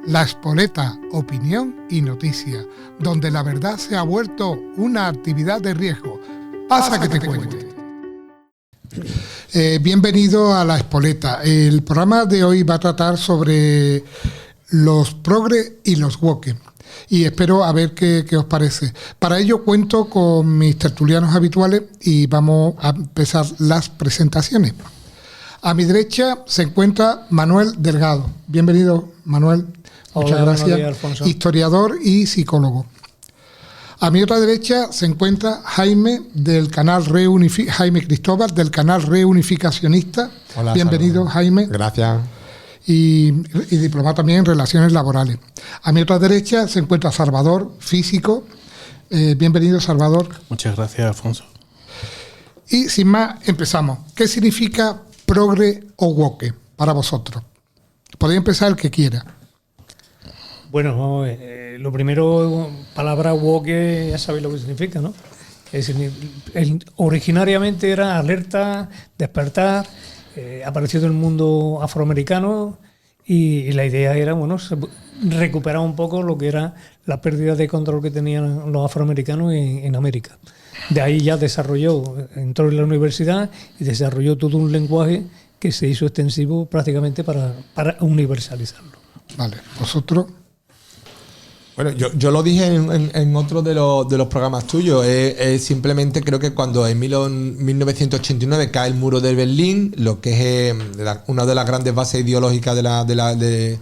La Espoleta, opinión y noticia, donde la verdad se ha vuelto una actividad de riesgo. Pasa que te cuente. Bienvenido a La Espoleta. El programa de hoy va a tratar sobre los progres y los woke. Y espero a ver qué os parece. Para ello cuento con mis tertulianos habituales y vamos a empezar las presentaciones. A mi derecha se encuentra Manuel Delgado. Bienvenido, Manuel. Muchas gracias. Días, historiador y psicólogo. A mi otra derecha se encuentra Jaime del canal Jaime Cristóbal del canal Reunificacionista. Hola, bienvenido, saludos. Jaime. Gracias. Y diplomado también en relaciones laborales. A mi otra derecha se encuentra Salvador, físico. Bienvenido, Salvador. Muchas gracias, Alfonso. Y sin más, empezamos. ¿Qué significa progre o woke para vosotros? Podéis empezar el que quiera. Bueno, lo primero, palabra woke, ya sabéis lo que significa, ¿no? Es decir, originariamente era alerta, despertar, apareció del mundo afroamericano y la idea era, bueno, recuperar un poco lo que era la pérdida de control que tenían los afroamericanos en América. De ahí ya entró en la universidad y desarrolló todo un lenguaje que se hizo extensivo prácticamente para universalizarlo. Vale, vosotros. Bueno, yo lo dije en otro de los programas tuyos. Simplemente creo que cuando en 1989 cae el muro de Berlín, lo que es una de las grandes bases ideológicas de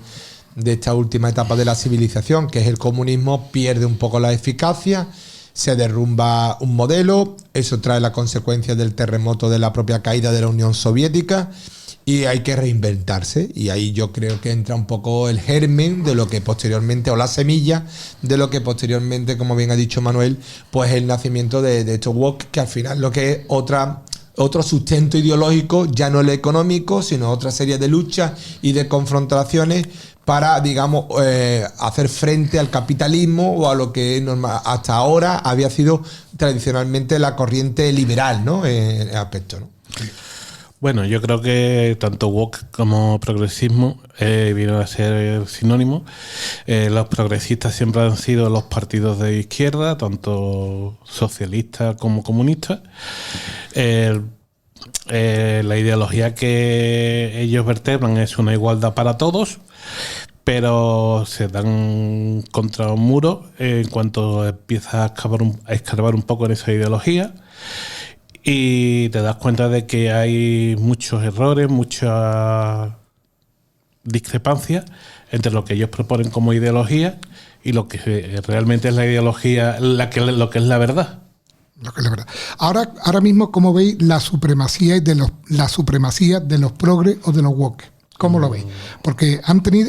esta última etapa de la civilización, que es el comunismo, pierde un poco la eficacia, se derrumba un modelo, eso trae la consecuencia del terremoto de la propia caída de la Unión Soviética. Y hay que reinventarse, y ahí yo creo que entra un poco el germen de lo que posteriormente, o la semilla de lo que posteriormente, como bien ha dicho Manuel, pues el nacimiento de estos woke, que al final lo que es otro sustento ideológico, ya no el económico, sino otra serie de luchas y de confrontaciones para, digamos, hacer frente al capitalismo o a lo que hasta ahora había sido tradicionalmente la corriente liberal, ¿no? En el aspecto, ¿no? Bueno, yo creo que tanto woke como progresismo vienen a ser sinónimos. Los progresistas siempre han sido los partidos de izquierda, tanto socialistas como comunistas. La ideología que ellos vertebran es una igualdad para todos, pero se dan contra un muro en cuanto empiezas a escarbar un poco en esa ideología. Y te das cuenta de que hay muchos errores, muchas discrepancias entre lo que ellos proponen como ideología y lo que realmente es la ideología, lo que es la verdad. Lo que es la verdad. Ahora mismo, ¿cómo veis la supremacía de los progres o de los woke? ¿Cómo lo veis? Porque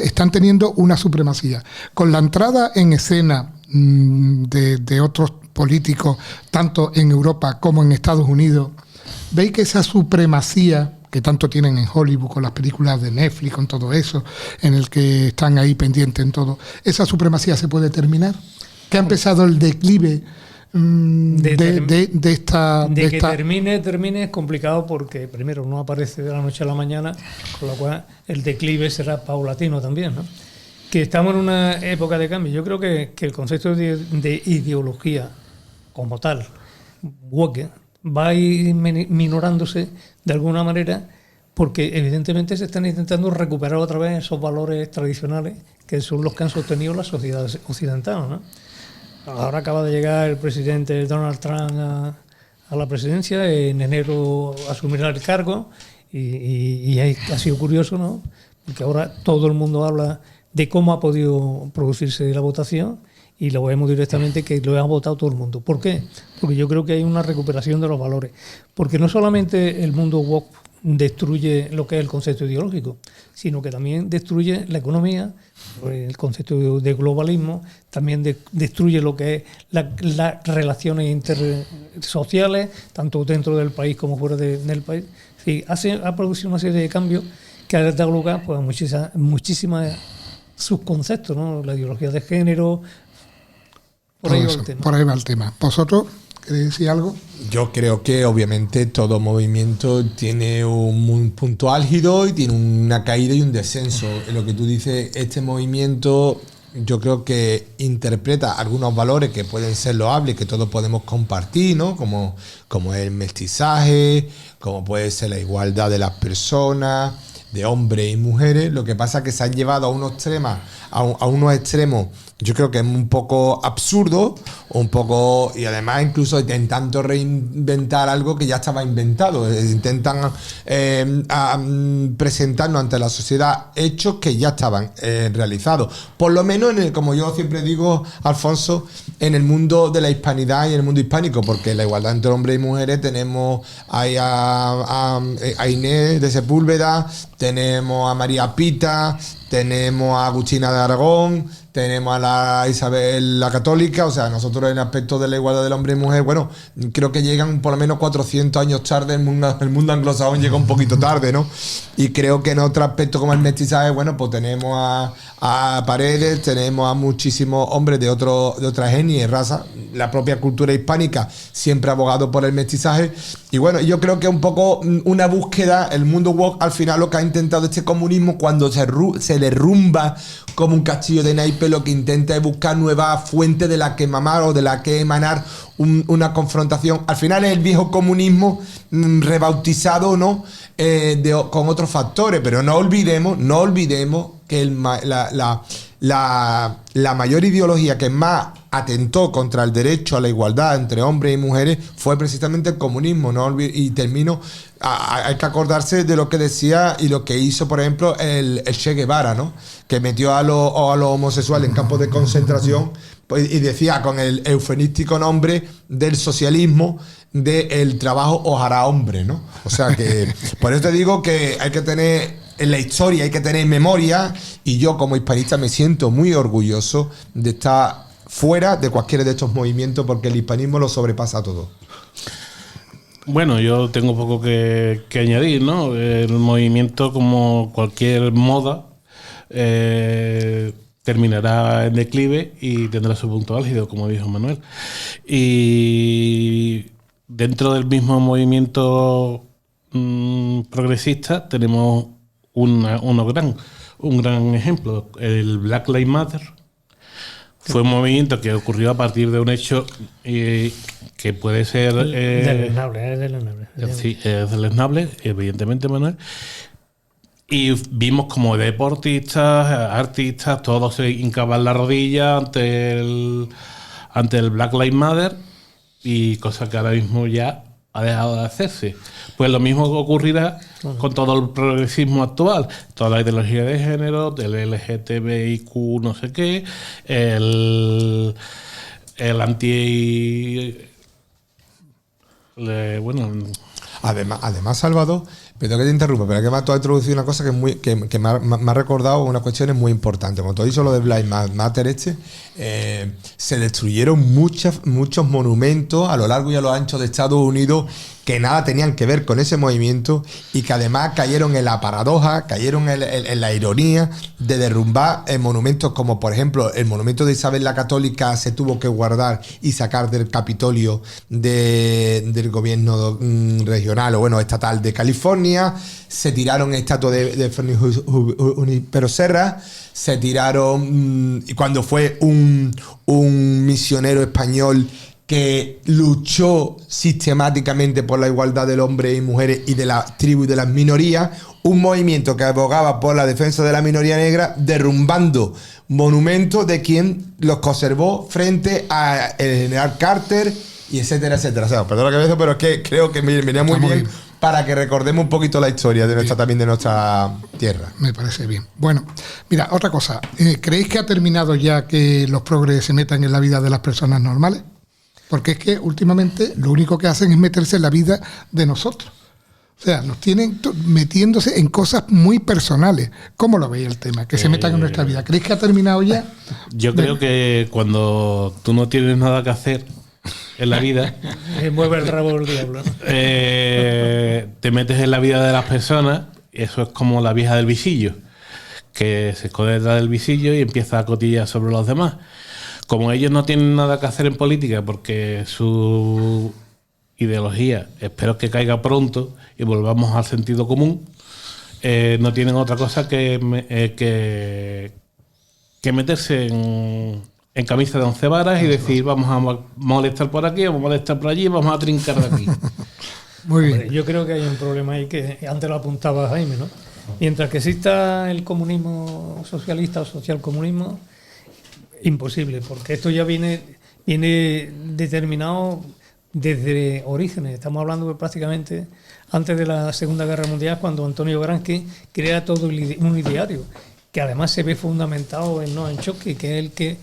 están teniendo una supremacía. Con la entrada en escena de otros políticos, tanto en Europa como en Estados Unidos, ¿veis que esa supremacía que tanto tienen en Hollywood, con las películas de Netflix, con todo eso, en el que están ahí pendientes en todo, esa supremacía se puede terminar? ¿Que ha empezado el declive que termine es complicado, porque primero no aparece de la noche a la mañana, con lo cual el declive será paulatino también, ¿no? Que estamos en una época de cambio. Yo creo que el concepto de ideología como tal, woke, va a ir minorándose de alguna manera, porque evidentemente se están intentando recuperar otra vez esos valores tradicionales que son los que han sostenido la sociedad occidental, ¿no? Ahora acaba de llegar el presidente Donald Trump a la presidencia, en enero asumirá el cargo, y ha sido curioso, ¿no? Porque ahora todo el mundo habla de cómo ha podido producirse la votación, y lo vemos directamente que lo ha votado todo el mundo. ¿Por qué? Porque yo creo que hay una recuperación de los valores. Porque no solamente el mundo woke destruye lo que es el concepto ideológico, sino que también destruye la economía, el concepto de globalismo, también destruye lo que es las relaciones intersociales, tanto dentro del país como fuera del país. Sí, ha producido una serie de cambios que ha dado lugar, pues, a muchísimas subconceptos, ¿no? La ideología de género. Por ahí va el tema. ¿Vosotros ¿Queréis decir algo? Yo creo que obviamente todo movimiento tiene un punto álgido y tiene una caída y un descenso. Lo que tú dices, este movimiento yo creo que interpreta algunos valores que pueden ser loables, que todos podemos compartir, ¿no? Como el mestizaje, como puede ser la igualdad de las personas, de hombres y mujeres. Lo que pasa es que se han llevado a unos extremos, yo creo que es un poco absurdo, y además incluso intentando reinventar algo que ya estaba inventado. Intentan presentarnos ante la sociedad hechos que ya estaban realizados. Por lo menos, como yo siempre digo, Alfonso, en el mundo de la hispanidad y en el mundo hispánico, porque la igualdad entre hombres y mujeres tenemos ahí a Inés de Sepúlveda, tenemos a María Pita, tenemos a Agustina de Aragón, tenemos a la Isabel la Católica. O sea, nosotros en aspecto de la igualdad del hombre y mujer, bueno, creo que llegan por lo menos 400 años tarde. El mundo anglosajón llega un poquito tarde, ¿no? Y creo que en otro aspecto como el mestizaje, bueno, pues tenemos a Paredes, tenemos a muchísimos hombres de otras etnias y razas. La propia cultura hispánica siempre ha abogado por el mestizaje. Y bueno, yo creo que un poco una búsqueda, el mundo woke al final lo que ha intentado este comunismo, cuando se derrumba como un castillo de naipes, lo que intenta es buscar nuevas fuentes de la que mamar o de la que emanar una confrontación. Al final es el viejo comunismo rebautizado, ¿no? Con otros factores, pero no olvidemos que la mayor ideología que más atentó contra el derecho a la igualdad entre hombres y mujeres fue precisamente el comunismo. Y termino, hay que acordarse de lo que decía y lo que hizo, por ejemplo, el Che Guevara, ¿no? Que metió a los homosexuales en campos de concentración, pues, y decía con el eufemístico nombre del socialismo, del trabajo os hará hombre, ¿no? O sea que por eso te digo que hay que tener en la historia, hay que tener memoria, y yo como hispanista me siento muy orgulloso de estar fuera de cualquiera de estos movimientos, porque el hispanismo lo sobrepasa a todo. Bueno, yo tengo poco que añadir, ¿no? El movimiento, como cualquier moda, terminará en declive y tendrá su punto álgido, como dijo Manuel. Y dentro del mismo movimiento progresista tenemos un gran ejemplo, el Black Lives Matter. Fue un movimiento que ocurrió a partir de un hecho que puede ser... deleznable. Sí, es deleznable, evidentemente, Manuel. Y vimos como deportistas, artistas, todos se hincaban la rodilla ante el Black Lives Matter, y cosa que ahora mismo ya ha dejado de hacerse. Pues lo mismo ocurrirá con todo el progresismo actual, toda la ideología de género, del LGTBIQ no sé qué, el anti... bueno... Además, Salvador, perdón que te interrumpa, pero es que me has introducido una cosa que me ha recordado unas cuestiones muy importantes. Cuando tú dices lo de Black Matter se destruyeron muchos monumentos a lo largo y a lo ancho de Estados Unidos que nada tenían que ver con ese movimiento, y que además cayeron en la paradoja, cayeron en la ironía de derrumbar monumentos como, por ejemplo, el monumento de Isabel la Católica se tuvo que guardar y sacar del Capitolio del gobierno regional o estatal de California. Se tiraron estatuas de Fermín Junipero Serra, se tiraron cuando fue un misionero español que luchó sistemáticamente por la igualdad del hombre y mujeres y de las tribus y de las minorías, un movimiento que abogaba por la defensa de la minoría negra, derrumbando monumentos de quien los conservó frente al general Carter, y etcétera, etcétera. O sea, perdona que me digo, pero es que creo que me venía muy bien para que recordemos un poquito la historia de nuestra tierra. Me parece bien. Bueno, mira, otra cosa. ¿Creéis que ha terminado ya que los progres se metan en la vida de las personas normales? Porque es que últimamente lo único que hacen es meterse en la vida de nosotros. O sea, nos tienen metiéndose en cosas muy personales. ¿Cómo lo veis el tema? Que se metan en nuestra vida. ¿Creéis que ha terminado ya? Yo creo que cuando tú no tienes nada que hacer en la vida, mueve el rabo del diablo, ¿no? Te metes en la vida de las personas. Eso es como la vieja del visillo, que se esconde detrás del visillo y empieza a cotillar sobre los demás. Como ellos no tienen nada que hacer en política porque su ideología, espero que caiga pronto y volvamos al sentido común, no tienen otra cosa que meterse en camisa de 11 varas y decir vamos a molestar por aquí, vamos a molestar por allí, vamos a trincar de aquí. Muy bien. Hombre, yo creo que hay un problema ahí que antes lo apuntaba Jaime, ¿no? Mientras que exista el comunismo socialista o socialcomunismo, imposible, porque esto ya viene determinado desde orígenes. Estamos hablando de prácticamente antes de la Segunda Guerra Mundial, cuando Antonio Gramsci crea todo un ideario, que además se ve fundamentado en Noam Chomsky, que es el que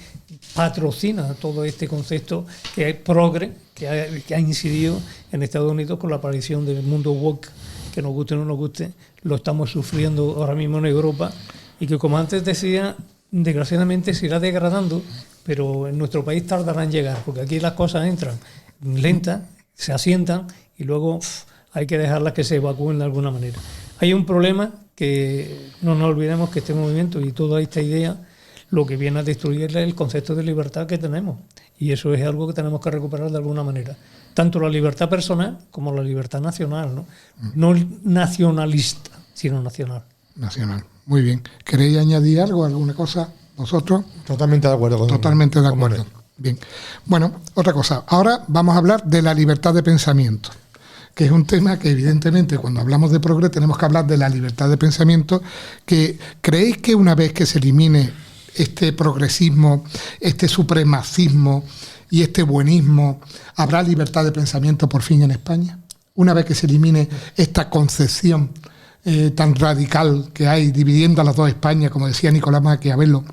patrocina todo este concepto que es progre, que ha incidido en Estados Unidos con la aparición del mundo woke, que nos guste o no nos guste, lo estamos sufriendo ahora mismo en Europa, y que, como antes decía, desgraciadamente se irá degradando, pero en nuestro país tardará en llegar, porque aquí las cosas entran lentas, se asientan y luego hay que dejarlas que se evacúen de alguna manera. Hay un problema que no nos olvidemos, que este movimiento y toda esta idea lo que viene a destruir es el concepto de libertad que tenemos, y eso es algo que tenemos que recuperar de alguna manera, tanto la libertad personal como la libertad nacional, no nacionalista, sino nacional. Nacional. Muy bien. ¿Queréis añadir algo, alguna cosa vosotros? Totalmente de acuerdo. Totalmente de acuerdo. Bien. Bueno, otra cosa. Ahora vamos a hablar de la libertad de pensamiento, que es un tema que evidentemente cuando hablamos de progre tenemos que hablar de la libertad de pensamiento. Que ¿creéis que una vez que se elimine este progresismo, este supremacismo y este buenismo, habrá libertad de pensamiento por fin en España? Una vez que se elimine esta concepción tan radical que hay dividiendo a las dos Españas, como decía Nicolás Maquiavelo,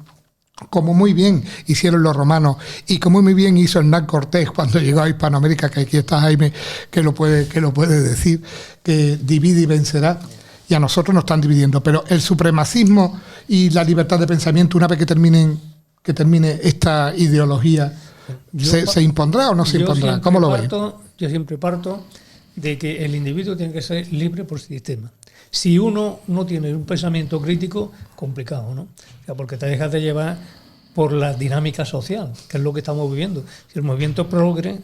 como muy bien hicieron los romanos y como muy bien hizo Hernán Cortés cuando llegó a Hispanoamérica, que aquí está Jaime, que lo puede decir, que divide y vencerá, y a nosotros nos están dividiendo. Pero el supremacismo y la libertad de pensamiento, una vez que termine esta ideología, ¿se impondrá o no se impondrá? ¿Cómo lo veis? Yo siempre parto de que el individuo tiene que ser libre por sistema. Si uno no tiene un pensamiento crítico, complicado, ¿no? O sea, porque te dejas de llevar por la dinámica social, que es lo que estamos viviendo. Si el movimiento progre,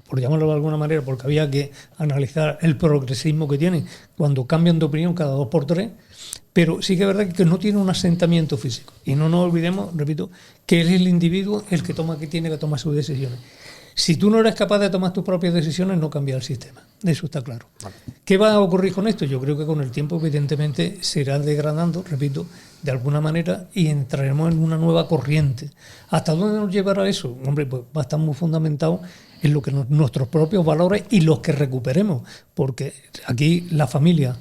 por llamarlo de alguna manera, porque había que analizar el progresismo que tienen cuando cambian de opinión cada 2 por 3, pero sí que es verdad que no tiene un asentamiento físico. Y no nos olvidemos, repito, que es el individuo el que tiene que tomar sus decisiones. Si tú no eres capaz de tomar tus propias decisiones, no cambia el sistema. Eso está claro. Vale. ¿Qué va a ocurrir con esto? Yo creo que con el tiempo, evidentemente, se irá degradando, repito, de alguna manera, y entraremos en una nueva corriente. ¿Hasta dónde nos llevará eso? Hombre, pues va a estar muy fundamentado en lo que nuestros propios valores y los que recuperemos. Porque aquí la familia,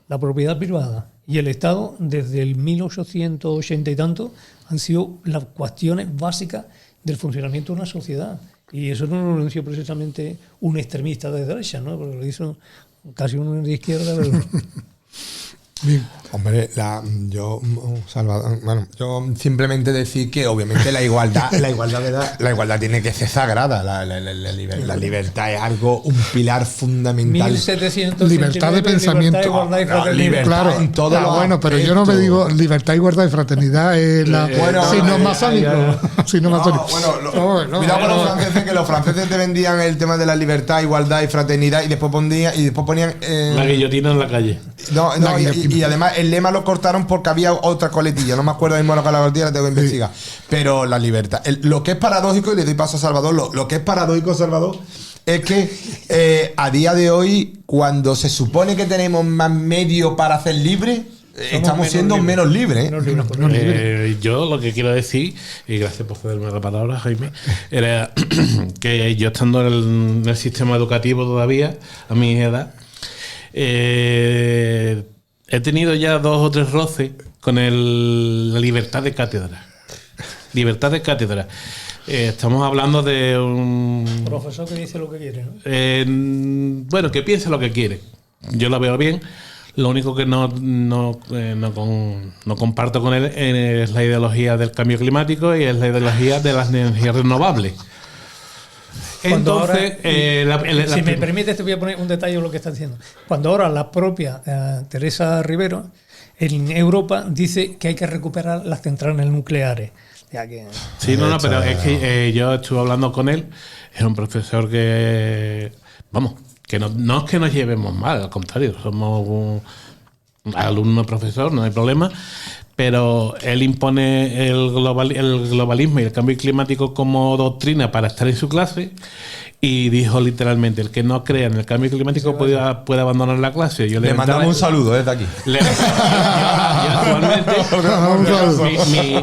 la propiedad privada y el Estado, desde el 1880 y tanto, han sido las cuestiones básicas del funcionamiento de una sociedad. Y eso no lo anunció precisamente un extremista de derecha, ¿no? Porque lo hizo casi uno de izquierda. Pero... Bien. Hombre, yo simplemente decir que obviamente la igualdad tiene que ser sagrada. La libertad es algo, un pilar fundamental. 1700 libertad de pensamiento. Igualdad y fraternidad. Claro, en todo. Bueno, pero yo no me digo libertad, igualdad y fraternidad es sino masónico. Cuidado con los franceses, que los franceses te vendían el tema de la libertad, igualdad y fraternidad y después ponían la guillotina en la calle. Y además el lema lo cortaron porque había otra coletilla, no me acuerdo mismo la coletilla, la tengo que investigar. Pero la libertad, lo que es paradójico, y le doy paso a Salvador, lo que es paradójico, Salvador, es que a día de hoy, cuando se supone que tenemos más medios para ser libres, estamos siendo menos libres. Yo lo que quiero decir, y gracias por cederme la palabra, Jaime, era que yo estando en el sistema educativo todavía, a mi edad, he tenido ya 2 o 3 roces con la libertad de cátedra. Libertad de cátedra. Estamos hablando de un profesor que dice lo que quiere, ¿no? Bueno, que piense lo que quiere. Yo lo veo bien. Lo único que no comparto con él es la ideología del cambio climático y es la ideología de las energías renovables. Entonces, si me permites, te voy a poner un detalle de lo que estás diciendo. Cuando ahora la propia Teresa Rivero en Europa dice que hay que recuperar las centrales nucleares. Ya que... Sí, no, pero es que yo estuve hablando con él. Es un profesor que, vamos, que no es que nos llevemos mal, al contrario, somos un alumno-profesor, no hay problema. Pero él impone el globalismo y el cambio climático como doctrina para estar en su clase y dijo literalmente, el que no crea en el cambio climático puede abandonar la clase. Yo le mandamos un saludo desde aquí. Yo actualmente,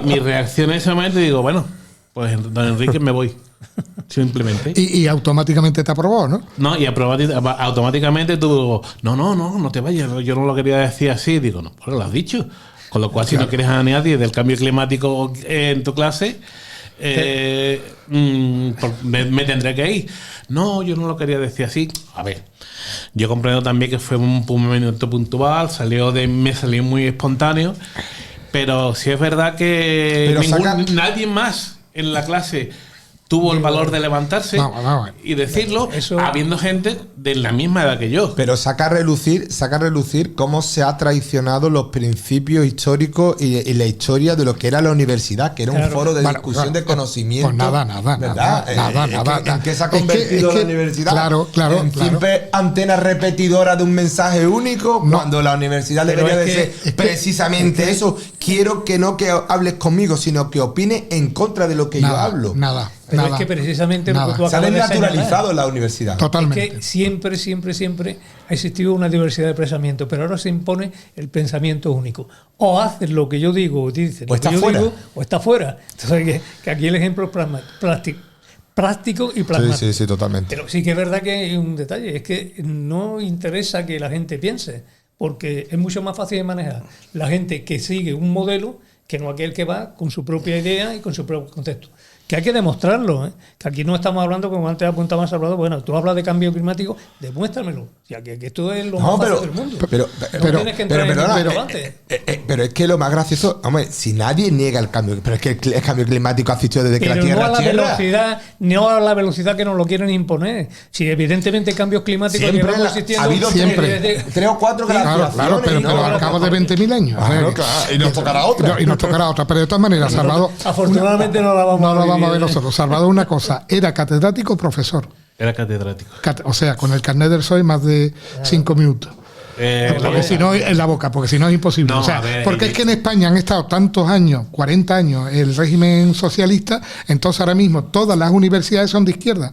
mi reacción en ese momento digo, bueno, pues don Enrique me voy. Simplemente. Y automáticamente te aprobó, ¿no? No, y automáticamente tú, no te vayas, yo no lo quería decir así. Digo, no, pues lo has dicho. Con lo cual, si no quieres a nadie del cambio climático en tu clase, me tendré que ir. No, yo no lo quería decir así. A ver, yo comprendo también que fue un momento puntual, me salió muy espontáneo, pero sí es verdad que nadie más en la clase tuvo el valor de levantarse y decirlo, habiendo gente de la misma edad que yo. Pero saca a relucir cómo se ha traicionado los principios históricos y la historia de lo que era la universidad, que era un foro de discusión de conocimiento. Pues nada. ¿En qué se ha convertido la universidad? Claro. Simple antena repetidora de un mensaje único, cuando la universidad debería de ser precisamente eso. Quiero que no que hables conmigo, sino que opines en contra de lo que yo hablo. Pero es que precisamente lo que tú acabas de naturalizado la universidad. Totalmente. Es que siempre ha existido una diversidad de pensamiento, pero ahora se impone el pensamiento único. O haces lo que yo digo, o dices lo que yo digo, o está fuera. Entonces, que aquí el ejemplo es práctico y pragmático. Sí, totalmente. Pero sí que es verdad que hay un detalle, es que no interesa que la gente piense, porque es mucho más fácil de manejar la gente que sigue un modelo que no aquel que va con su propia idea y con su propio contexto. Que hay que demostrarlo, ¿eh? Que aquí no estamos hablando, como antes apuntabas, Salvador, bueno, tú hablas de cambio climático, demuéstramelo. O sea, que esto es lo más fácil del mundo. Pero es que lo más gracioso, hombre, si nadie niega el cambio, pero es que el cambio climático ha existido desde que la Tierra es Tierra. No a la velocidad que nos lo quieren imponer. Si evidentemente cambios climáticos llevamos existiendo. Ha habido tres o cuatro Claro, pero al cabo de 20.000 años. Y nos tocará otra. Pero de todas maneras, Salvador. Afortunadamente no la vamos a ver nosotros. Salvador, una cosa, ¿era catedrático o profesor? Era catedrático. O sea, con el carnet del PSOE más de 5 minutos. Porque si no, en la boca, porque si no es imposible. No, porque es que en España han estado tantos años, 40 años, el régimen socialista, entonces ahora mismo todas las universidades son de izquierda.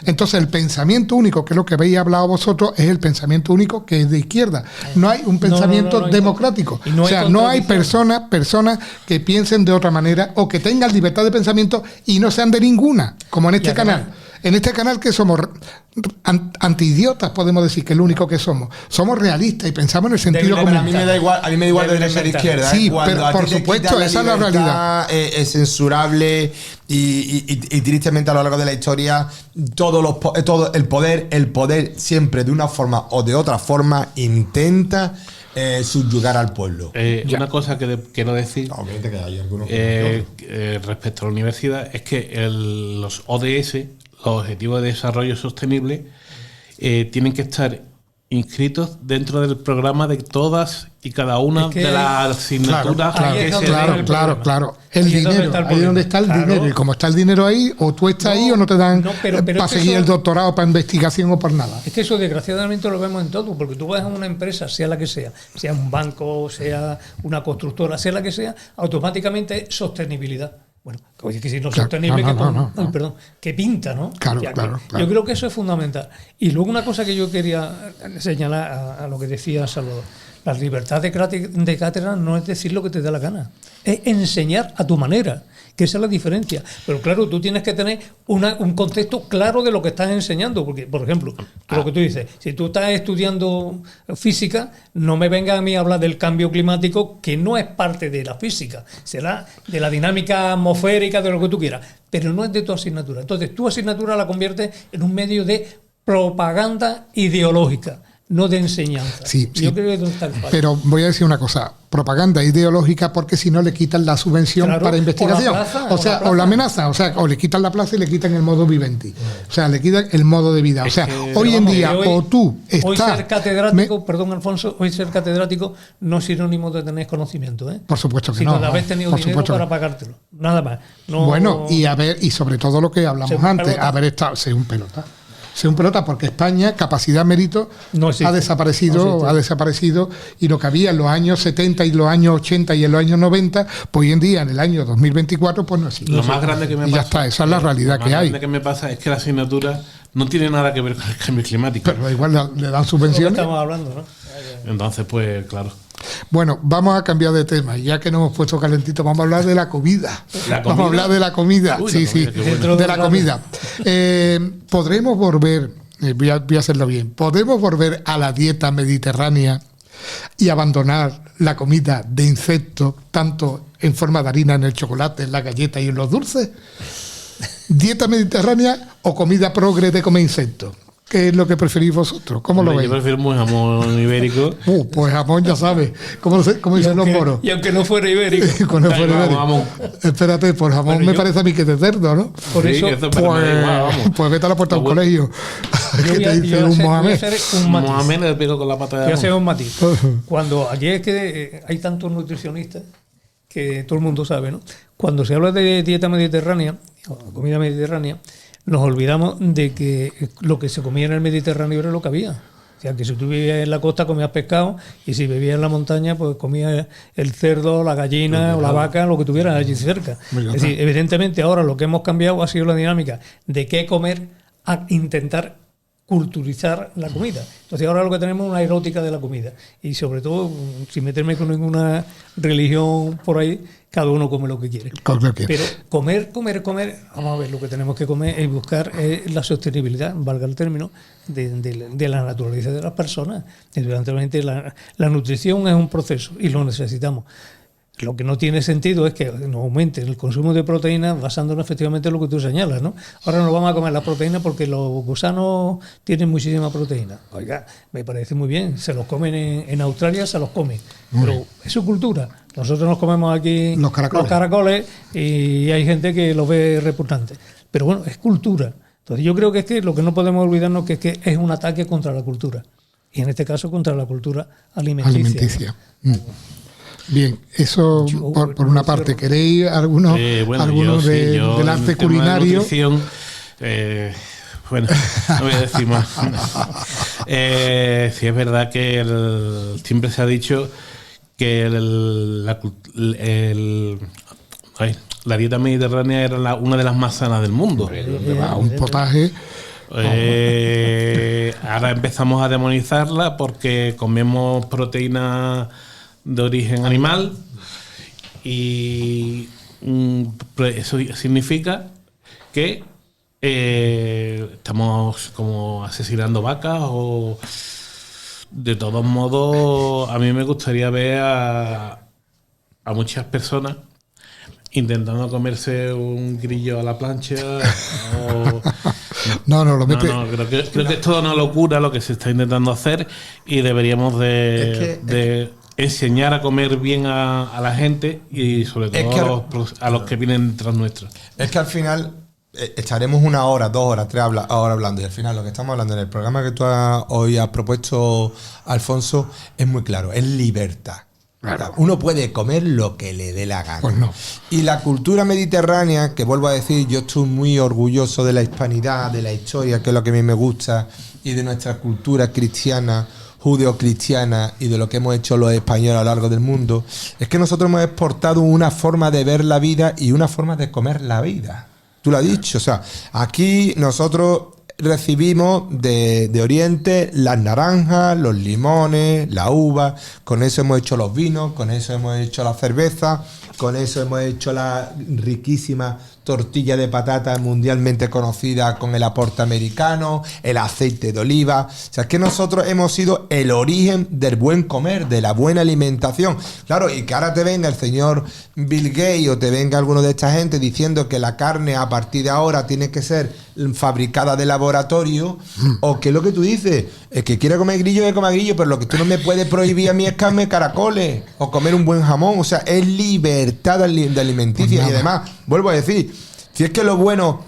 Entonces el pensamiento único, que es lo que habéis hablado vosotros, es el pensamiento único que es de izquierda. No hay un pensamiento democrático. O sea, no hay personas que piensen de otra manera o que tengan libertad de pensamiento y no sean de ninguna, como en este canal. En este canal que somos antiidiotas, podemos decir que es lo único que somos. Somos realistas y pensamos en el sentido común. A mí me da igual de ser izquierda. Sí, pero por supuesto, esa es la realidad. Es censurable y tristemente a lo largo de la historia todo el poder siempre de una forma o de otra forma intenta subyugar al pueblo. Una cosa que quiero decir respecto a la universidad es que los ODS, los Objetivos de Desarrollo Sostenible, tienen que estar inscritos dentro del programa de todas y cada una de las asignaturas que se den. Claro. El dinero, ahí es donde está el dinero. Y como está el dinero ahí, o tú estás ahí o no te dan para seguir el doctorado, para investigación o por nada. Es que eso desgraciadamente lo vemos en todo, porque tú vas a una empresa, sea la que sea un banco, sea una constructora, sea la que sea, automáticamente sostenibilidad. Bueno, que si no es sostenible, que pinta, ¿no? Claro. Yo creo que eso es fundamental. Y luego una cosa que yo quería señalar a lo que decía Salvador. La libertad de cátedra no es decir lo que te da la gana, es enseñar a tu manera, que esa es la diferencia. Pero claro, tú tienes que tener un contexto claro de lo que estás enseñando, porque, por ejemplo, lo que tú dices, si tú estás estudiando física, no me vengas a mí a hablar del cambio climático, que no es parte de la física, será de la dinámica atmosférica, de lo que tú quieras, pero no es de tu asignatura. Entonces, tu asignatura la conviertes en un medio de propaganda ideológica. no de enseñanza. Sí, Yo sí. creo que es donde está el fallo. Pero voy a decir una cosa, propaganda ideológica porque si no le quitan la subvención Claro, para investigación. o la plaza, O sea, o la o la plaza. amenaza, o sea, o le quitan la plaza y le quitan el modo vivendi. O sea, le quitan el modo de vida. O sea, hoy en Vamos, día, que o tú hoy estás... ser catedrático, perdón Alfonso, hoy ser catedrático no es sinónimo de tener conocimiento, ¿eh? Por supuesto que sino no. de haber tenido Por dinero supuesto que para no. pagártelo. Nada más. No, Bueno, y sobre todo lo que hablamos Ser un antes, pelota. haber estado, ser un pelota. Ser un pelota porque España, capacidad mérito, No existe. ha desaparecido, No existe. ha desaparecido, y lo que había en los años 70 y los años 80 y en los años 90, pues hoy en día, en el año 2024, pues no existe. Lo más grande que me Y ya pasa. está, esa es la realidad lo más que hay. grande que me pasa es que la asignatura no tiene nada que ver con el cambio climático. Pero da igual, le dan de lo que subvenciones. estamos hablando, ¿no? Entonces, pues, claro. Bueno, vamos a cambiar de tema. Ya que nos hemos puesto calentitos, vamos a hablar de la comida. ¿La Vamos a comida? hablar de la comida. Uy, Sí, la sí, comida, qué bueno. de la comida. Podremos volver, voy a hacerlo bien, podemos volver a la dieta mediterránea y abandonar la comida de insectos, tanto en forma de harina en el chocolate, en la galleta y en los dulces. ¿Dieta mediterránea o comida progre de comer insectos? ¿Qué es lo que preferís vosotros? ¿Cómo lo Hombre, veis? yo prefiero un jamón ibérico. Pues jamón, ya sabes, como dicen los moros. Y aunque no fuera ibérico. Cuando fuera Vamos, ibérico. vamos. Espérate, por jamón Bueno, me yo- parece a mí que es de cerdo, ¿no? Por Sí, eso, eso, pero me da igual, vamos. Pues vete a la puerta de un Lo bueno- colegio. yo que voy a- te yo dice voy a un hacer- voy a Mohamed. hacer un matiz. Mohamed le pego con la pata de Voy a hacer jamón. un matiz. Cuando aquí es que hay tantos nutricionistas que todo el mundo sabe, ¿no? Cuando se habla de dieta mediterránea, o comida mediterránea, nos olvidamos de que lo que se comía en el Mediterráneo era lo que había. O sea, que si tú vivías en la costa comías pescado y si vivías en la montaña pues comías el cerdo, la gallina o la vaca, lo que tuvieras allí cerca. Muy Es bien. decir, evidentemente ahora lo que hemos cambiado ha sido la dinámica de qué comer a intentar culturizar la comida. Entonces ahora lo que tenemos es una erótica de la comida. Y sobre todo, sin meterme con ninguna religión por ahí, cada uno come lo que quiere. Con lo que- Pero comer, vamos a ver, lo que tenemos que comer es buscar la sostenibilidad, valga el término, de la naturaleza de las personas. Evidentemente la nutrición es un proceso y lo necesitamos. Lo que no tiene sentido es que nos aumente el consumo de proteínas basándonos efectivamente en lo que tú señalas, ¿no? Ahora nos vamos a comer las proteínas porque los gusanos tienen muchísima proteína. Oiga, me parece muy bien, se los comen en Australia, se los comen, pero es su cultura. Nosotros nos comemos aquí Los caracoles. y hay gente que los ve repugnantes. Pero bueno, es cultura. Entonces yo creo que es que lo que no podemos olvidarnos que es un ataque contra la cultura. Y en este caso contra la cultura alimenticia. ¿no? Bien, eso Yo- por una parte. ¿Queréis algunos, Bueno, algunos yo sí, del yo en arte el tema de culinario? nutrición, bueno, no voy a decir más. Sí, es verdad que siempre se ha dicho que la dieta mediterránea era una de las más sanas del mundo. Donde va un potaje. Ahora empezamos a demonizarla porque comemos proteína de origen animal y eso significa que estamos como asesinando vacas o de todos modos a mí me gustaría ver a muchas personas intentando comerse un grillo a la plancha o No, lo no, mete. creo que es toda una locura lo que se está intentando hacer y deberíamos de enseñar a comer bien a la gente y sobre todo Es que a los que vienen tras nuestros. Es que al final echaremos 1 hora, 2 horas, 3 horas hablando y al final lo que estamos hablando en el programa que tú hoy has propuesto, Alfonso, es muy claro, es libertad. Claro. Uno puede comer lo que le dé la gana. Pues no. Y la cultura mediterránea, que vuelvo a decir, yo estoy muy orgulloso de la hispanidad, de la historia, que es lo que a mí me gusta, y de nuestra cultura cristiana, judeocristiana, y de lo que hemos hecho los españoles a lo largo del mundo, es que nosotros hemos exportado una forma de ver la vida y una forma de comer la vida. Tú lo has dicho, o sea, aquí nosotros recibimos de Oriente las naranjas, los limones, la uva, con eso hemos hecho los vinos, con eso hemos hecho la cerveza, con eso hemos hecho la riquísima tortilla de patata mundialmente conocida con el aporte americano, el aceite de oliva. O sea, es que nosotros hemos sido el origen del buen comer, de la buena alimentación. Claro, y que ahora te venga el señor Bill Gates o te venga alguno de esta gente diciendo que la carne a partir de ahora tiene que ser fabricada de laboratorio, o que es lo que tú dices, el que quiere comer grillo, que coma grillo, pero lo que tú no me puedes prohibir a mí es comer caracoles o comer un buen jamón. O sea, es libertad de alimenticia. Pues y además, vuelvo a decir, si es que lo bueno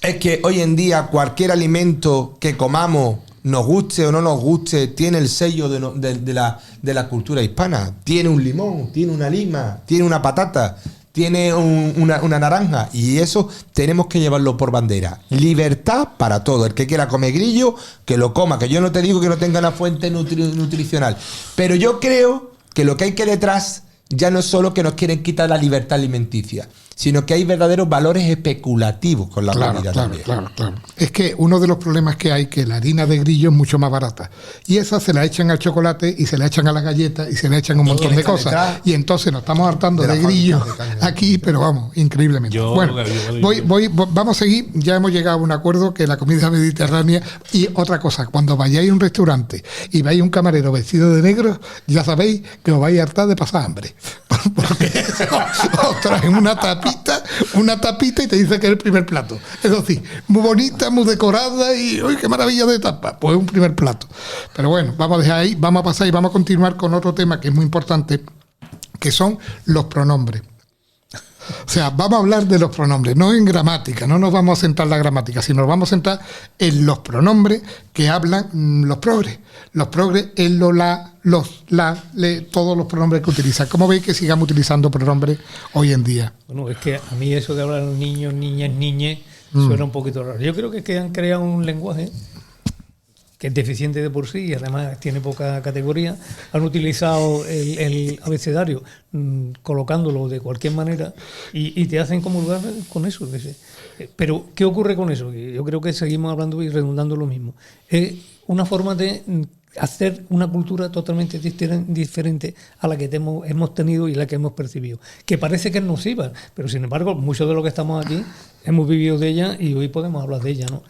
es que hoy en día cualquier alimento que comamos, nos guste o no nos guste, tiene el sello de la cultura hispana. Tiene un limón, tiene una lima, tiene una patata, tiene una naranja, y eso tenemos que llevarlo por bandera. Libertad para todo. El que quiera comer grillo, que lo coma, que yo no te digo que no tenga una fuente nutricional, pero yo creo que lo que hay que detrás ya no es solo que nos quieren quitar la libertad alimenticia, sino que hay verdaderos valores especulativos con la comida también. Claro. Es que uno de los problemas que hay, que la harina de grillo es mucho más barata. Y esa se la echan al chocolate y se la echan a las galletas y se le echan un montón de cosas. Y entonces nos estamos hartando de grillo aquí, pero vamos, increíblemente. Vamos a seguir. Ya hemos llegado a un acuerdo que la comida mediterránea. Y otra cosa, cuando vayáis a un restaurante y veáis un camarero vestido de negro, ya sabéis que os vais a hartar de pasar hambre. Porque os traen una tapita y te dice que es el primer plato. Eso sí, muy bonita, muy decorada y ¡uy, qué maravilla de tapa! Pues un primer plato. Pero bueno, vamos a dejar ahí, vamos a pasar y vamos a continuar con otro tema que es muy importante, que son los pronombres. O sea, vamos a hablar de los pronombres, no en gramática, no nos vamos a centrar en la gramática, sino nos vamos a centrar en los pronombres que hablan los progres. Los progres, el, lo, la, los, la, le, todos los pronombres que utilizan. ¿Cómo veis que sigamos utilizando pronombres hoy en día? Bueno, es que a mí eso de hablar niños, niñas, niñes, suena un poquito raro. Yo creo que es que han creado un lenguaje que es deficiente de por sí y además tiene poca categoría. Han utilizado el abecedario colocándolo de cualquier manera y te hacen comulgar con eso. Pero, ¿qué ocurre con eso? Yo creo que seguimos hablando y redundando lo mismo. Es una forma de hacer una cultura totalmente diferente a la que hemos tenido y la que hemos percibido, que parece que es nociva, pero sin embargo muchos de los que estamos aquí hemos vivido de ella y hoy podemos hablar de ella, ¿no?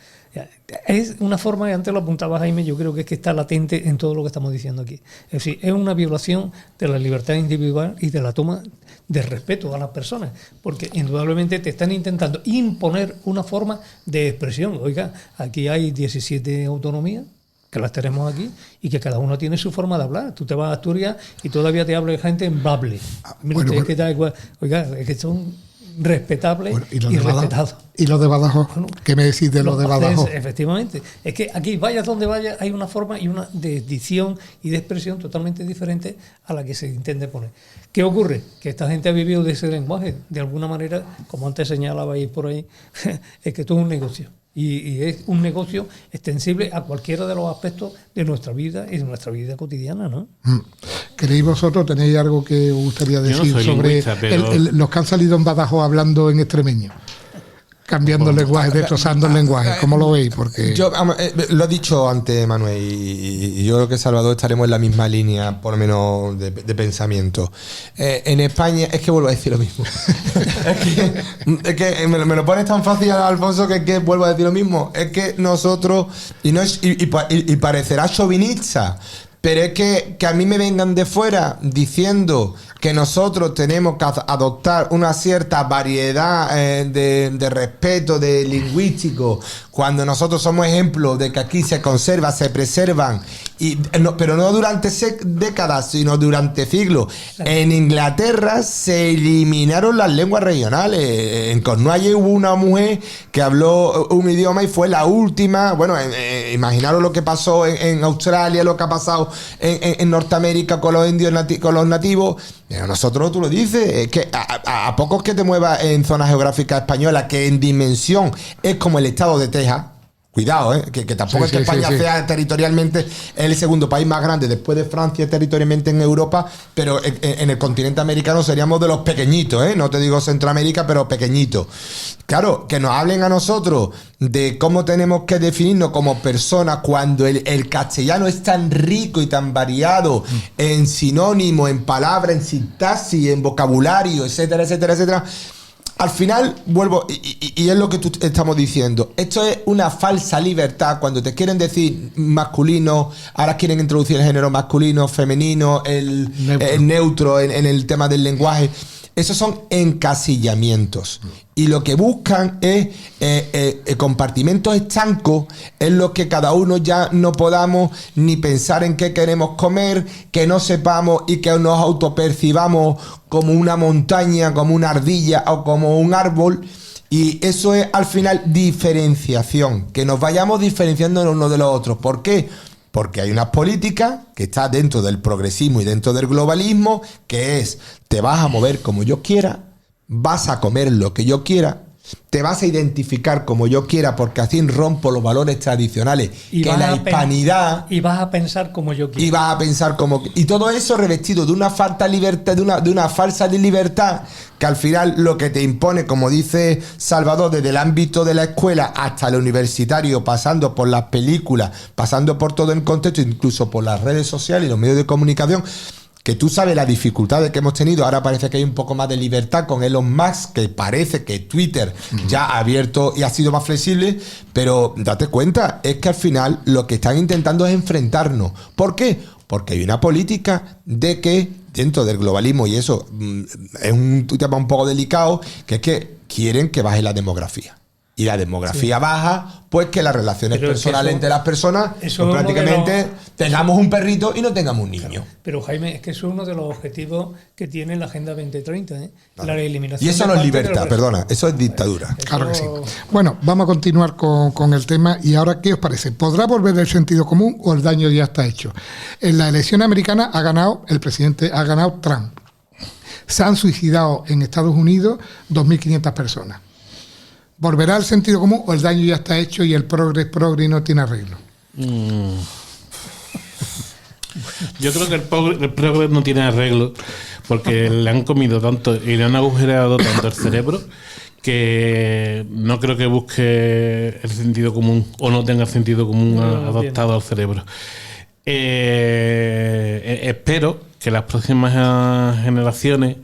Es una forma, y antes lo apuntaba Jaime, yo creo que es que está latente en todo lo que estamos diciendo aquí. Es decir, es una violación de la libertad individual y de la toma de respeto a las personas, porque indudablemente te están intentando imponer una forma de expresión. Oiga, aquí hay 17 autonomías, que las tenemos aquí, y que cada uno tiene su forma de hablar. Tú te vas a Asturias y todavía te habla gente en bable. Oiga, es que son respetables y respetados. ¿Y los de Badajoz? Bueno, ¿qué me decís de los de Badajoz? Efectivamente. Es que aquí, vayas donde vayas, hay una forma y una de dicción y de expresión totalmente diferente a la que se intente poner. ¿Qué ocurre? Que esta gente ha vivido de ese lenguaje. De alguna manera, como antes señalabais por ahí, es que esto es un negocio. Y es un negocio extensible a cualquiera de los aspectos de nuestra vida y de nuestra vida cotidiana, ¿no? ¿Queréis vosotros, tenéis algo que os gustaría decir sobre los que han salido en Badajoz hablando en extremeño? Cambiando el lenguaje, destrozando el lenguaje. ¿Cómo lo veis? Porque yo lo he dicho antes, Manuel, y yo creo que Salvador estaremos en la misma línea, por lo menos de pensamiento. En España, es que vuelvo a decir lo mismo. es que me lo pones tan fácil, Alfonso, que vuelvo a decir lo mismo. Es que nosotros, y parecerá chauvinista, pero es que a mí me vengan de fuera diciendo que nosotros tenemos que adoptar una cierta variedad de respeto de lingüístico, cuando nosotros somos ejemplos de que aquí se conserva, se preservan, pero no durante décadas, sino durante siglos. En Inglaterra se eliminaron las lenguas regionales. En Cornualles hubo una mujer que habló un idioma y fue la última. Bueno, imaginaros lo que pasó en Australia, lo que ha pasado en Norteamérica con los indios, con los nativos. Pero nosotros, tú lo dices, es que a pocos que te muevas en zonas geográficas españolas, que en dimensión es como el estado de Texas. Cuidado, que tampoco es que España sea territorialmente el segundo país más grande después de Francia territorialmente en Europa, pero en el continente americano seríamos de los pequeñitos, no te digo Centroamérica, pero pequeñitos. Claro, que nos hablen a nosotros de cómo tenemos que definirnos como personas cuando el castellano es tan rico y tan variado en sinónimo, en palabras, en sintaxis, en vocabulario, etcétera, etcétera, etcétera. Al final, vuelvo, y es lo que estamos diciendo. Esto es una falsa libertad cuando te quieren decir masculino, ahora quieren introducir el género masculino, femenino, el neutro en el tema del lenguaje. Esos son encasillamientos. Y lo que buscan es compartimentos estancos en los que cada uno ya no podamos ni pensar en qué queremos comer, que no sepamos y que nos autopercibamos como una montaña, como una ardilla o como un árbol. Y eso es al final diferenciación, que nos vayamos diferenciando los unos de los otros. ¿Por qué? Porque hay una política que está dentro del progresismo y dentro del globalismo, que es: te vas a mover como yo quiera, vas a comer lo que yo quiera, te vas a identificar como yo quiera, porque así rompo los valores tradicionales, y que la hispanidad... Y vas a pensar como yo quiera. Y vas a pensar como... Y todo eso revestido de una falta de libertad, de una falsa de libertad, que al final lo que te impone, como dice Salvador, desde el ámbito de la escuela hasta el universitario, pasando por las películas, pasando por todo el contexto, incluso por las redes sociales y los medios de comunicación, que tú sabes las dificultades que hemos tenido. Ahora parece que hay un poco más de libertad con Elon Musk, que parece que Twitter ya ha abierto y ha sido más flexible, pero date cuenta, es que al final lo que están intentando es enfrentarnos. ¿Por qué? Porque hay una política de que dentro del globalismo, y eso es un tema un poco delicado, que es que quieren que baje la demografía. Y la demografía baja, pues que las relaciones personales entre las personas, pues prácticamente tengamos un perrito y no tengamos un niño. Claro. Pero Jaime, es que eso es uno de los objetivos que tiene la Agenda 2030, ¿eh? Claro. La eliminación. Y eso no es libertad, perdona, eso es dictadura. Eso... Claro que sí. Bueno, vamos a continuar con el tema. Y ahora, ¿qué os parece? ¿Podrá volver el sentido común o el daño ya está hecho? En la elección americana ha ganado Trump. Se han suicidado en Estados Unidos 2.500 personas. ¿Volverá el sentido común o el daño ya está hecho y el progre y no tiene arreglo? Yo creo que el progre no tiene arreglo, porque le han comido tanto y le han agujereado tanto el cerebro, que no creo que busque el sentido común o no tenga el sentido común adaptado al cerebro. Espero que las próximas generaciones,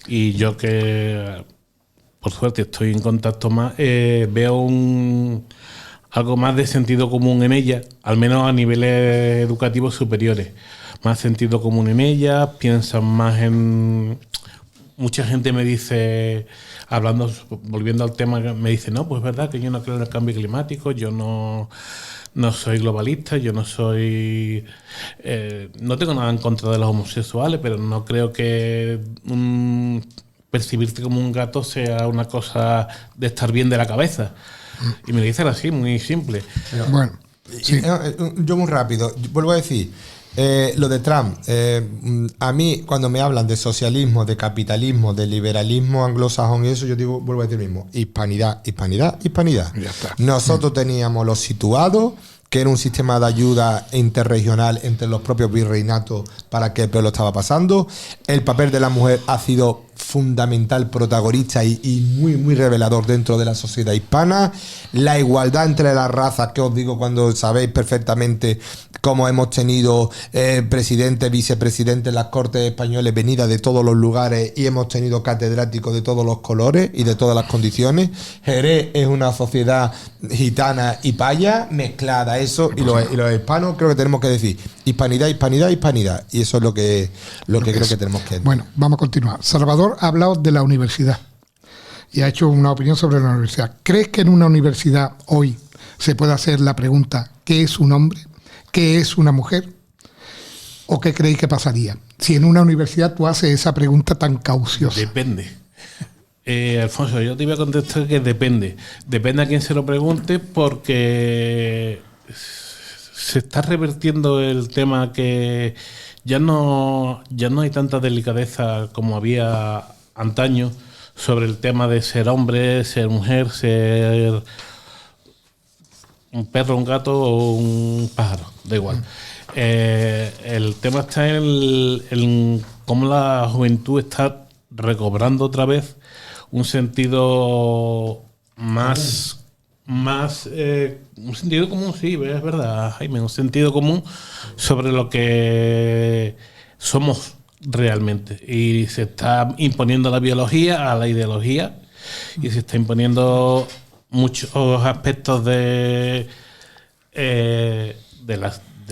y yo que por suerte estoy en contacto más, veo algo más de sentido común en ella, al menos a niveles educativos superiores. Más sentido común en ella, piensan más en... Mucha gente me dice, volviendo al tema, me dice, no, pues es verdad que yo no creo en el cambio climático, yo no soy globalista, yo no soy... no tengo nada en contra de los homosexuales, pero no creo que percibirte como un gato sea una cosa de estar bien de la cabeza. Y me lo dicen así, muy simple. Bueno, sí. Yo muy rápido, vuelvo a decir, lo de Trump, a mí cuando me hablan de socialismo, de capitalismo, de liberalismo anglosajón y eso, yo digo, vuelvo a decir lo mismo: hispanidad. Ya está. Nosotros teníamos los situados, que era un sistema de ayuda interregional entre los propios virreinatos para que el pueblo estaba pasando. El papel de la mujer ha sido fundamental, protagonista y muy, muy revelador dentro de la sociedad hispana. La igualdad entre las razas, que os digo cuando sabéis perfectamente cómo hemos tenido presidente, vicepresidente en las Cortes españolas, venidas de todos los lugares, y hemos tenido catedráticos de todos los colores y de todas las condiciones. Jerez es una sociedad gitana y paya mezclada, eso, y los hispanos creo que tenemos que decir hispanidad, y eso es lo que creo que tenemos que... Bueno, vamos a continuar. Salvador ha hablado de la universidad y ha hecho una opinión sobre la universidad. ¿Crees que en una universidad hoy se puede hacer la pregunta ¿qué es un hombre? ¿Qué es una mujer? ¿O qué creéis que pasaría si en una universidad tú haces esa pregunta tan cauciosa? Depende. Alfonso, yo te iba a contestar que depende. Depende a quién se lo pregunte, porque se está revertiendo el tema, que ya no hay tanta delicadeza como había antaño sobre el tema de ser hombre, ser mujer, ser un perro, un gato o un pájaro, da igual. El tema está en cómo la juventud está recobrando otra vez un sentido más un sentido común, sí, es verdad, Jaime, un sentido común sobre lo que somos realmente. Y se está imponiendo la biología a la ideología, y se está imponiendo muchos aspectos del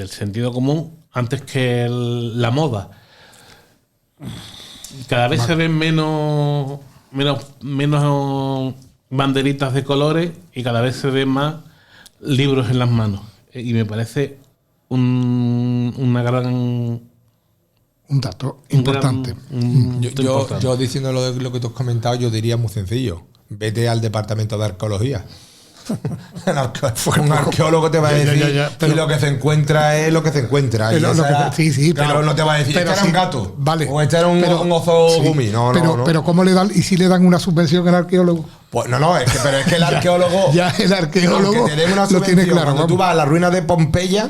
sentido común antes que la moda. cada vez se ven menos banderitas de colores y cada vez se ven más libros en las manos. Y me parece una gran... Un dato importante. Yo diciendo lo que tú has comentado, yo diría muy sencillo. Vete al departamento de arqueología. Un arqueólogo te va a decir y lo que se encuentra es lo que se encuentra. Pero no te va a decir, este era un gato. Vale. O este era un oso gumi. Pero ¿cómo le dan? ¿Y si le dan una subvención al arqueólogo? Pues pero es que el arqueólogo. Ya el arqueólogo te den una lo tiene claro. Cuando tú vas a la ruina de Pompeya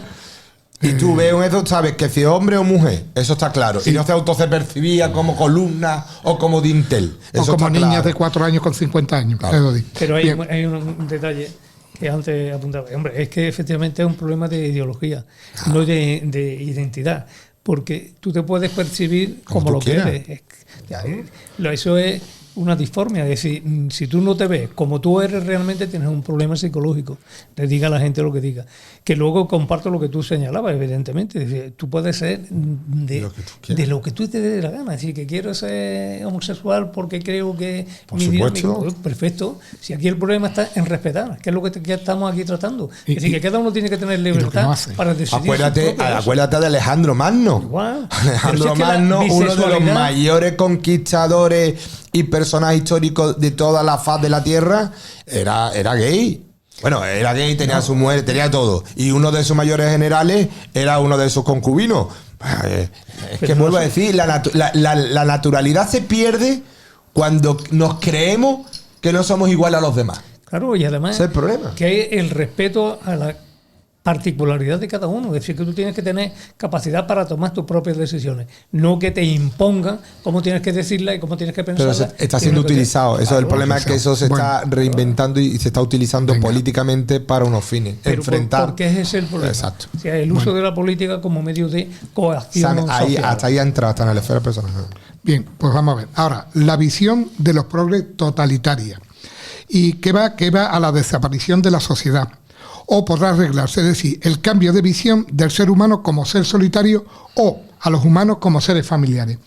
y tú ves eso, sabes que si es hombre o mujer, eso está claro. Sí. Y no se percibía como columna o como dintel. Eso o como niñas claro. de 4 años con 50 años. Claro. Pero hay un detalle que antes apuntaba. Hombre, es que efectivamente es un problema de ideología, no de identidad. Porque tú te puedes percibir como lo que eres. Eso es una disformia. Es decir, si tú no te ves como tú eres realmente, tienes un problema psicológico. Le diga a la gente lo que diga. Que luego comparto lo que tú señalabas, evidentemente. Es decir, tú puedes ser de lo que tú te dé la gana. Es decir, que quiero ser homosexual porque creo que mi dinámica. Perfecto. Si aquí el problema está en respetar, que es lo que estamos aquí tratando. Es decir, que cada uno tiene que tener libertad para decidir. Acuérdate de Alejandro Magno. Igual. Alejandro Magno, uno de los mayores conquistadores y personajes históricos de toda la faz de la tierra, era gay. Bueno, era gay, tenía su mujer, tenía todo. Y uno de sus mayores generales era uno de sus concubinos. Es que vuelvo a decir, la naturalidad se pierde cuando nos creemos que no somos igual a los demás. Claro, y además ese es el problema. Que hay el respeto a la particularidad de cada uno, es decir, que tú tienes que tener capacidad para tomar tus propias decisiones, no que te impongan cómo tienes que decirla y cómo tienes que pensarla. Pero está siendo utilizado, eso es el problema, es que eso se está reinventando y se está utilizando políticamente para unos fines, enfrentar. Porque ese es el problema. Exacto. O sea, el uso de la política como medio de coacción social. Hasta ahí ha entrado, hasta en el esfera personal. Bien, pues vamos a ver. Ahora, la visión de los progres totalitaria y que va a la desaparición de la sociedad. O podrá arreglarse, es decir, el cambio de visión del ser humano como ser solitario o a los humanos como seres familiares.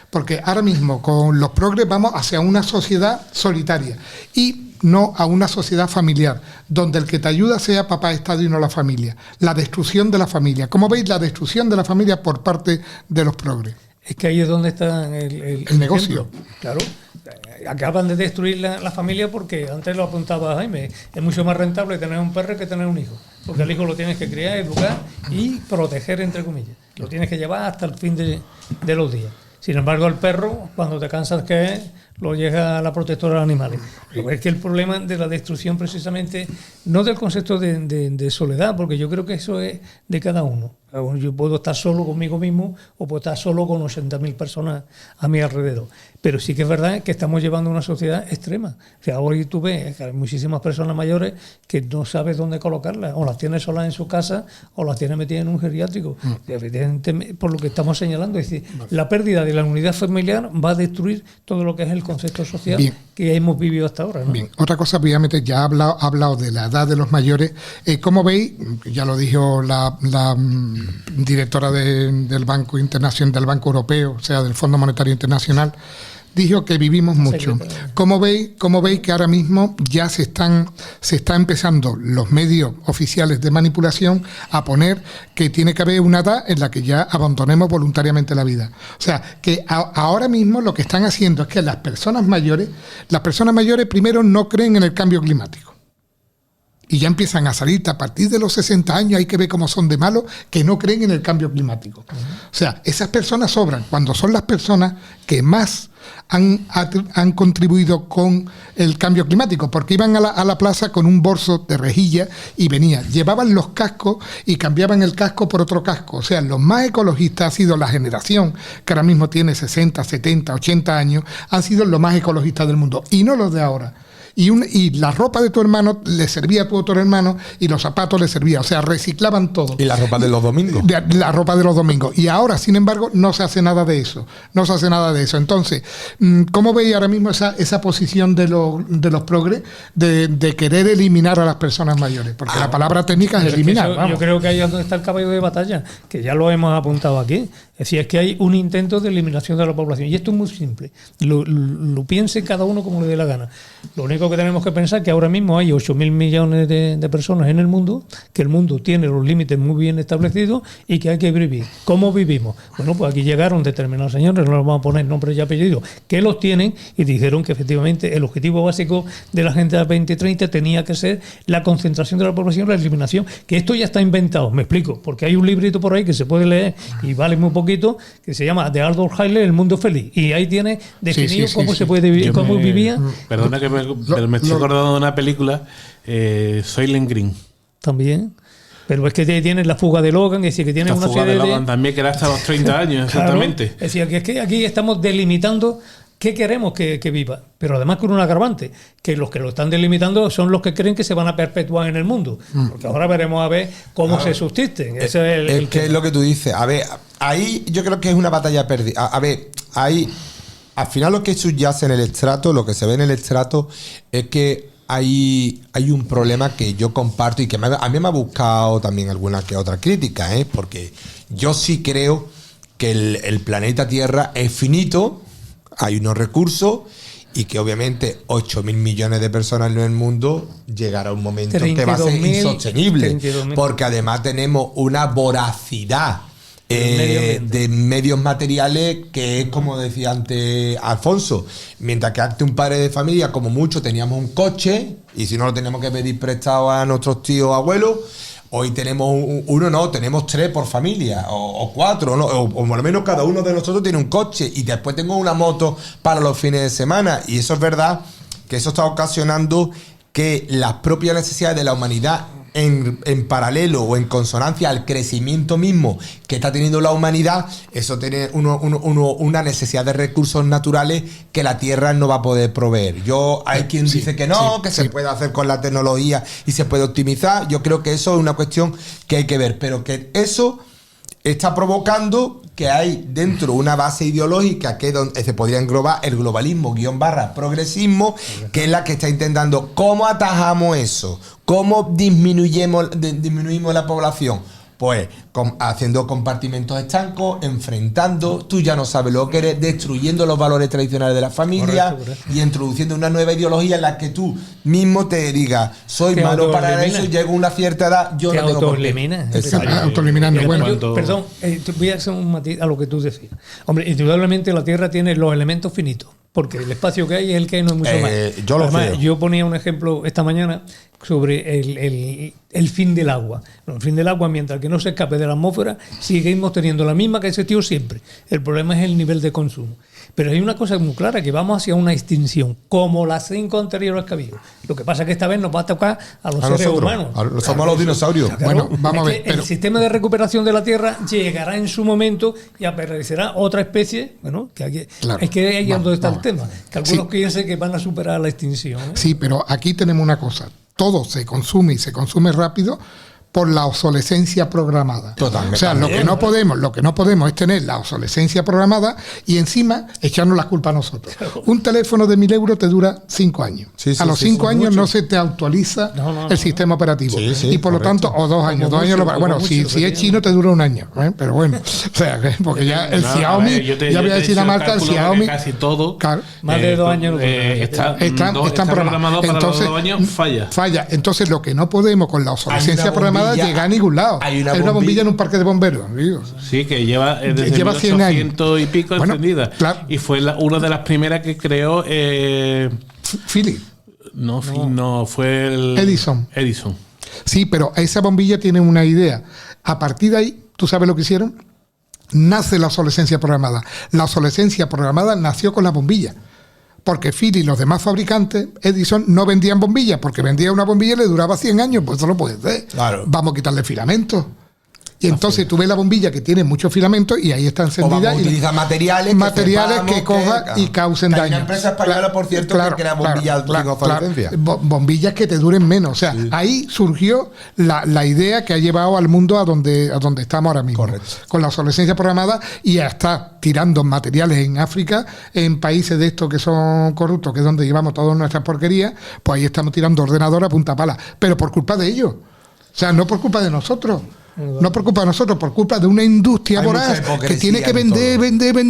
Porque ahora mismo con los progres vamos hacia una sociedad solitaria y no a una sociedad familiar, donde el que te ayuda sea papá Estado y no la familia. La destrucción de la familia. ¿Cómo veis la destrucción de la familia por parte de los progres? Es que ahí es donde está el negocio. Claro. Acaban de destruir la familia porque antes lo apuntaba Jaime, es mucho más rentable tener un perro que tener un hijo, porque el hijo lo tienes que criar, educar y proteger, entre comillas, lo tienes que llevar hasta el fin de los días. Sin embargo, el perro, cuando te cansas lo llega a la protectora de animales. Pero es que el problema de la destrucción precisamente, no del concepto de soledad, porque yo creo que eso es de cada uno. Yo puedo estar solo conmigo mismo o puedo estar solo con 80.000 personas a mi alrededor. Pero sí que es verdad que estamos llevando una sociedad extrema. O sea, hoy tú ves que hay muchísimas personas mayores que no sabes dónde colocarlas. O las tienes solas en su casa o las tienes metidas en un geriátrico. Evidentemente, por lo que estamos señalando, es decir, la pérdida de la unidad familiar va a destruir todo lo que es el concepto social que hemos vivido hasta ahora, ¿no? Bien, otra cosa, obviamente, ya ha hablado de la edad de los mayores. ¿Cómo veis? Ya lo dijo la directora del Banco Internacional, del Banco Europeo, o sea, del Fondo Monetario Internacional, dijo que vivimos mucho. ¿Cómo veis que ahora mismo ya se están empezando los medios oficiales de manipulación a poner que tiene que haber una edad en la que ya abandonemos voluntariamente la vida? O sea, que ahora mismo lo que están haciendo es que las personas mayores primero no creen en el cambio climático. Y ya empiezan a salir a partir de los 60 años, hay que ver cómo son de malos, que no creen en el cambio climático. O sea, esas personas sobran cuando son las personas que más han contribuido con el cambio climático, porque iban a la plaza con un bolso de rejilla y venían, llevaban los cascos y cambiaban el casco por otro casco. O sea, los más ecologistas ha sido la generación que ahora mismo tiene 60, 70, 80 años, han sido los más ecologistas del mundo y no los de ahora. y la ropa de tu hermano le servía a tu otro hermano y los zapatos le servían. O sea, reciclaban todo. Y la ropa de los domingos. La ropa de los domingos. Y ahora, sin embargo, no se hace nada de eso. No se hace nada de eso. Entonces, ¿cómo veis ahora mismo esa posición de los progres de querer eliminar a las personas mayores? Porque la palabra técnica es eliminar. Yo creo que ahí es donde está el caballo de batalla, que ya lo hemos apuntado aquí. Es decir, es que hay un intento de eliminación de la población. Y esto es muy simple. Lo piense cada uno como le dé la gana. Lo único que tenemos que pensar es que ahora mismo hay 8.000 millones de personas en el mundo, que el mundo tiene los límites muy bien establecidos y que hay que vivir. ¿Cómo vivimos? Bueno, pues aquí llegaron determinados señores, no les vamos a poner nombres y apellidos, que los tienen y dijeron que efectivamente el objetivo básico de la Agenda 2030 tenía que ser la concentración de la población, la eliminación, que esto ya está inventado. Me explico, porque hay un librito por ahí que se puede leer y vale muy poquito, que se llama de Aldous Huxley, El mundo feliz. Y ahí tiene definido cómo se puede vivir, cómo vivía. Perdona que pero me estoy acordando de una película, Soylent Green. También. Pero es que tienes la fuga de Logan, es decir, que tiene La una fuga serie de Logan también, que era hasta los 30 años, exactamente. Claro, es decir, que aquí estamos delimitando qué queremos que viva. Pero además con un agravante, que los que lo están delimitando son los que creen que se van a perpetuar en el mundo. Porque ahora veremos a ver cómo se subsisten. Ese es que es lo que tú dices. A ver, ahí yo creo que es una batalla perdida. A ver, ahí al final lo que subyace en el estrato, lo que se ve en el estrato, es que hay un problema que yo comparto y que a mí me ha buscado también alguna que otra crítica, porque yo sí creo que el planeta Tierra es finito, hay unos recursos y que obviamente 8.000 millones de personas en el mundo llegará un momento que va a ser insostenible, porque además tenemos una voracidad de medios materiales que es como decía antes Alfonso. Mientras que antes un padre de familia como mucho teníamos un coche y si no lo teníamos que pedir prestado a nuestros tíos o abuelos, hoy tenemos tenemos 3 por familia o 4, ¿no? o por lo menos cada uno de nosotros tiene un coche y después tengo una moto para los fines de semana, y eso es verdad que eso está ocasionando que las propias necesidades de la humanidad en paralelo o en consonancia al crecimiento mismo que está teniendo la humanidad, eso tiene una necesidad de recursos naturales que la Tierra no va a poder proveer. Hay quien dice que no, se puede hacer con la tecnología y se puede optimizar. Yo creo que eso es una cuestión que hay que ver, pero que eso está provocando que hay dentro una base ideológica que es donde se podría englobar el globalismo / progresismo, que es la que está intentando cómo atajamos eso, cómo disminuimos la población. Pues haciendo compartimentos estancos, enfrentando, tú ya no sabes lo que eres, destruyendo los valores tradicionales de la familia. Correcto. Y introduciendo una nueva ideología en la que tú mismo te digas, soy malo para eso, llego a una cierta edad, yo no tengo por qué. Autoeliminando. Perdón, voy a hacer un matiz a lo que tú decías. Hombre, indudablemente la Tierra tiene los elementos finitos, porque el espacio que hay es el que hay, no es mucho más. Además, yo ponía un ejemplo esta mañana sobre el fin del agua. El fin del agua, mientras que no se escape de la atmósfera, seguimos teniendo la misma que ha existido siempre. El problema es el nivel de consumo. Pero hay una cosa muy clara, que vamos hacia una extinción, como las 5 anteriores que ha habido. Lo que pasa es que esta vez nos va a tocar a los seres humanos. Somos los dinosaurios. Claro, bueno, vamos a ver. El sistema de recuperación de la Tierra llegará en su momento y aparecerá otra especie. Bueno, es que ahí es donde está el tema. Que algunos piensan que van a superar la extinción. Sí, pero aquí tenemos una cosa. Todo se consume y se consume rápido por la obsolescencia programada. Totalmente. O sea, lo que no podemos es tener la obsolescencia programada y encima echarnos la culpa a nosotros. Un teléfono de 1.000 euros te dura 5 años. A los 5 años mucho. No se te actualiza el sistema operativo. Y por lo tanto, o 2 años. 2 años bueno, si es chino te dura 1 año. Pero bueno, o sea, porque ya el Xiaomi, ya voy a decir la marca, el Xiaomi. Casi todo. Más de 2 años. Están programados para los 2 años, falla. Entonces, lo que no podemos con la obsolescencia programada llega a ningún lado. Hay una bombilla en un parque de bomberos. Digo. Sí, que lleva desde 1800 y pico encendida. Claro. Y fue una de las primeras que creó Philips. No, fue el Edison. Sí, pero esa bombilla tiene una idea. A partir de ahí, ¿tú sabes lo que hicieron? Nace la obsolescencia programada. La obsolescencia programada nació con la bombilla. Porque Philips y los demás fabricantes, Edison, no vendían bombillas, porque vendía una bombilla y le duraba 100 años, pues eso no puede ser. Claro. Vamos a quitarle filamentos. Y entonces tú ves la bombilla que tiene muchos filamentos y ahí está O encendida. vamos a utilizar materiales que cojan y causen hay daño. una empresa española, por cierto, que crea bombillas sin obsolescencia. Bombillas que te duren menos. O sea, ahí surgió la idea que ha llevado al mundo a donde estamos ahora mismo. Correcto. Con la obsolescencia programada y ya está tirando materiales en África, en países de estos que son corruptos, que es donde llevamos todas nuestras porquerías, pues ahí estamos tirando ordenador a punta pala. Pero por culpa de ellos. O sea, no por culpa de nosotros. No por culpa de nosotros, por culpa de una industria voraz que tiene que vender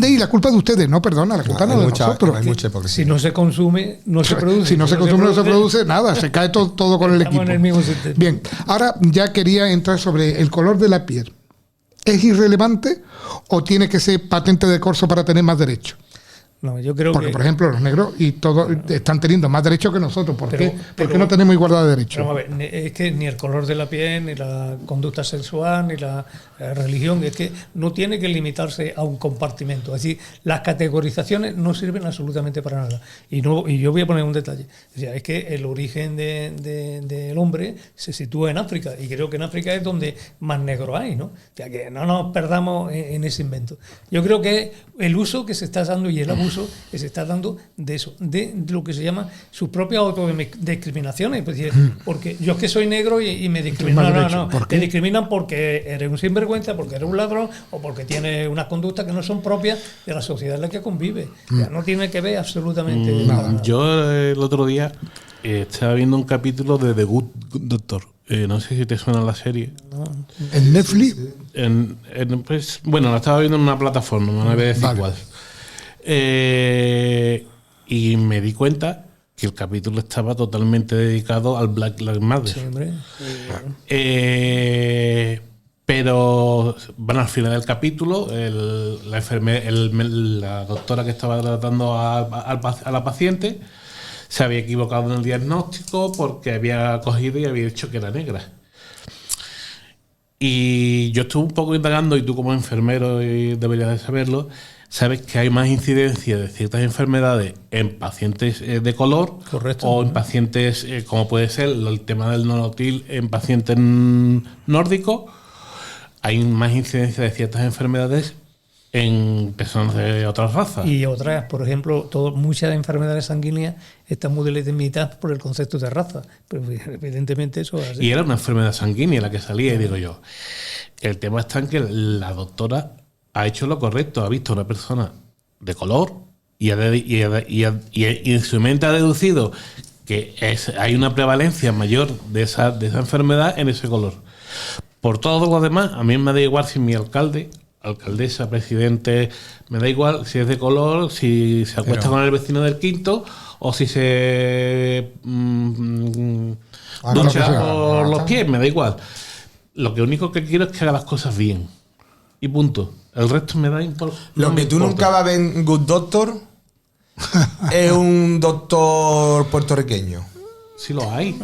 y la culpa de ustedes. No, perdona, la culpa no es de nosotros. Hay mucha hipocresía. Si no se consume, no se produce. Si no se consume, no se produce nada. Se cae todo con el equipo. En el mismo sistema. Bien, ahora ya quería entrar sobre el color de la piel. ¿Es irrelevante o tiene que ser patente de corso para tener más derechos? No, yo creo Porque, que, por ejemplo, los negros y todos están teniendo más derechos que nosotros. ¿Por qué? pero- ¿Por qué no tenemos igualdad de derechos? Vamos a ver, es que ni el color de la piel, ni la conducta sexual, ni la religión, es que no tiene que limitarse a un compartimento. Es decir, las categorizaciones no sirven absolutamente para nada. Y yo voy a poner un detalle. O sea, es que el origen del hombre se sitúa en África, y creo que en África es donde más negros hay, ¿no? O sea, que no nos perdamos en ese invento. Yo creo que el uso que se está dando y el abuso que se está dando de eso, de lo que se llama sus propias autodiscriminaciones. Pues, porque yo es que soy negro y me discriminan. No, te discriminan porque eres un sinvergüenza, porque eres un ladrón o porque tienes unas conductas que no son propias de la sociedad en la que convive. O sea, no tiene que ver absolutamente nada. Yo el otro día estaba viendo un capítulo de The Good Doctor. No sé si te suena la serie. ¿En Netflix? Pues, bueno, la estaba viendo en una plataforma, no me voy a decir cuál. Y me di cuenta que el capítulo estaba totalmente dedicado al Black Lives Matter. Sí, hombre. Pero van al final del capítulo, la doctora que estaba tratando a la paciente se había equivocado en el diagnóstico porque había cogido y había dicho que era negra. Y yo estuve un poco indagando, y tú como enfermero deberías de saberlo, sabes que hay más incidencia de ciertas enfermedades en pacientes de color. Correcto. O en pacientes, como puede ser el tema del Nolotil, en pacientes nórdicos. Hay más incidencia de ciertas enfermedades en personas de otras razas. Y otras, por ejemplo, muchas enfermedades sanguíneas están muy delimitadas por el concepto de raza. Pero evidentemente eso es así. Y era una enfermedad sanguínea la que salía, y digo yo, el tema está en que la doctora ha hecho lo correcto, ha visto a una persona de color y en su mente ha deducido que hay una prevalencia mayor de esa enfermedad en ese color. Por todo lo demás, a mí me da igual si mi alcaldesa, presidente, me da igual si es de color, si se acuesta con el vecino del quinto o si se ducha por los pies, me da igual. Lo único que quiero es que haga las cosas bien. Y punto. El resto me da Lo que tú nunca vas a ver en Good Doctor es un doctor puertorriqueño. Sí lo hay.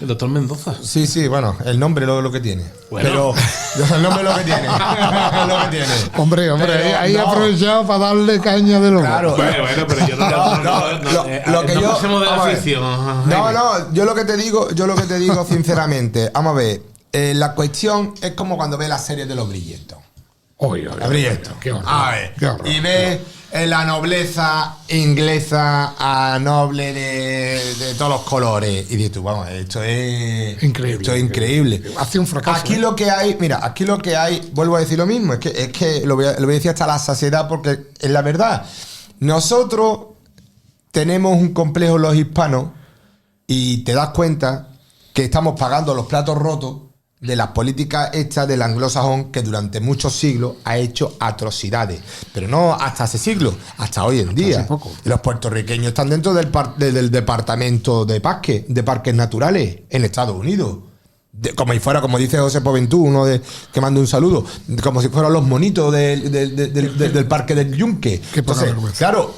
El doctor Mendoza. Sí, bueno, el nombre es lo que tiene. Bueno. Pero el nombre es lo que tiene. Es lo que tiene. Hombre, Pero ahí no. aprovechado para darle caña de loco. Claro. Bueno, pero yo Lo que yo pasemos de la vamos a ver. afición. No, yo lo que te digo sinceramente, vamos a ver, la cuestión es como cuando ves las series de los Bridgerton. La Bridgerton. Qué horror, A ver, qué horror. y ves la nobleza inglesa a noble de todos los colores. Y dices tú, vamos, esto es Increíble. Esto es increíble. Hace un fracaso. Aquí lo que hay, vuelvo a decir lo mismo, es que lo voy a decir hasta la saciedad porque es la verdad. Nosotros tenemos un complejo los hispanos y te das cuenta que estamos pagando los platos rotos de las políticas hechas del anglosajón que durante muchos siglos ha hecho atrocidades. Pero no hasta hace siglos, hasta hoy en día. hace poco. Los puertorriqueños están dentro del departamento de parques naturales en Estados Unidos. Como si fuera, como dice José Poventú, que manda un saludo, como si fueran los monitos del parque del Yunque. Qué poca Entonces, vergüenza. claro,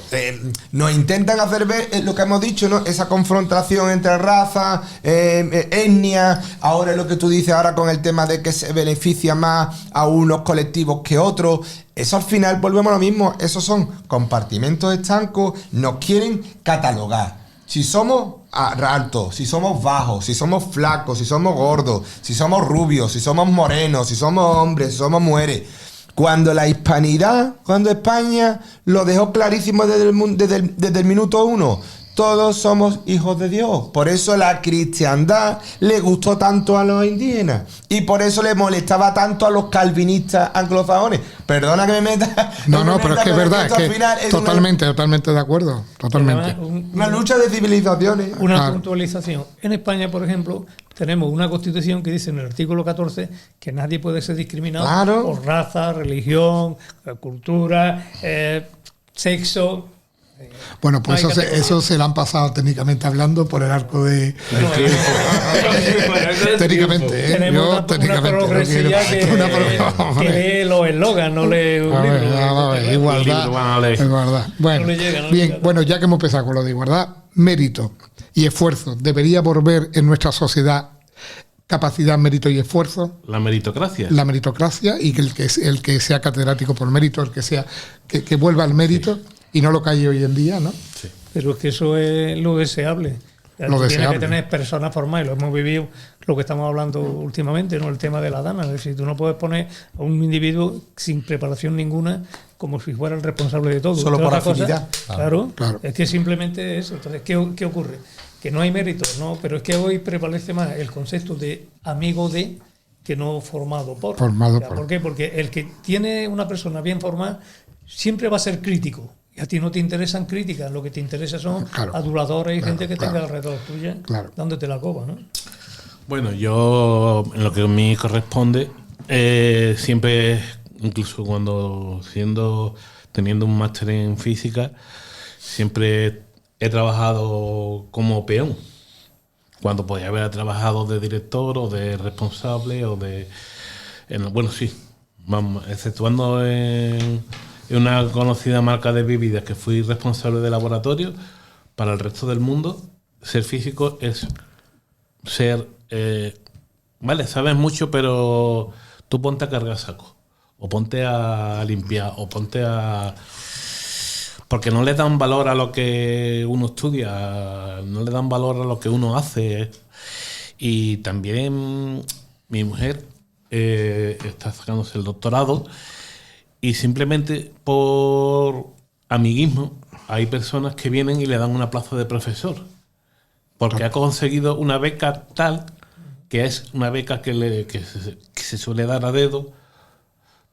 nos intentan hacer ver lo que hemos dicho, ¿no? Esa confrontación entre razas, etnias. Ahora es lo que tú dices ahora con el tema de que se beneficia más a unos colectivos que otros. Eso al final volvemos a lo mismo. Esos son compartimentos estancos. Nos quieren catalogar. Si somos altos, si somos bajos, si somos flacos, si somos gordos, si somos rubios, si somos morenos, si somos hombres, si somos mujeres. Cuando la hispanidad, cuando España lo dejó clarísimo desde el minuto uno, todos somos hijos de Dios. Por eso la cristiandad le gustó tanto a los indígenas y por eso le molestaba tanto a los calvinistas anglosajones. Perdona que me meta. No, pero es que es verdad, es que totalmente de acuerdo, totalmente. Además, Una lucha de civilizaciones. Una puntualización. En España, por ejemplo, tenemos una constitución que dice en el artículo 14 que nadie puede ser discriminado por raza, religión, cultura, sexo. Bueno, pues eso se lo han pasado técnicamente hablando por el arco de... técnicamente, ¿eh? Una progresía que lee los eslogans, no lee un libro. Igualdad. Bueno, bien, bueno, ya que hemos empezado con lo de igualdad, mérito y esfuerzo. ¿Deberíamos ver en nuestra sociedad capacidad, mérito y esfuerzo? La meritocracia. La meritocracia y que el que sea catedrático por mérito, el que sea que vuelva al mérito. Sí. Y no lo que hay hoy en día, ¿no? Sí. Pero es que eso es lo deseable. Tiene que tener personas formadas, y lo hemos vivido, lo que estamos hablando últimamente, ¿no? El tema de la dana. Es decir, tú no puedes poner a un individuo sin preparación ninguna como si fuera el responsable de todo. Solo por afinidad. Claro. Es que simplemente eso. Entonces, ¿qué ocurre? Que no hay mérito, ¿no? Pero es que hoy prevalece más el concepto de amigo de que no formado por. ¿Por qué? Porque el que tiene una persona bien formada siempre va a ser crítico. Y a ti no te interesan críticas, lo que te interesa son aduladores y gente que tenga alrededor tuya dándote la coba, ¿no? Bueno, yo en lo que a mí corresponde, siempre, incluso cuando teniendo un máster en física, siempre he trabajado como peón. Cuando podía haber trabajado de director o de responsable o de... bueno, sí, exceptuando en una conocida marca de bebidas que fui responsable de laboratorio. Para el resto del mundo, ser físico es ser... vale, sabes mucho, pero tú ponte a cargar saco, o ponte a limpiar, o ponte a... Porque no le dan valor a lo que uno estudia, no le dan valor a lo que uno hace. Y también mi mujer está sacándose el doctorado. Y simplemente por amiguismo hay personas que vienen y le dan una plaza de profesor. Porque ha conseguido una beca tal, que es una beca que se suele dar a dedo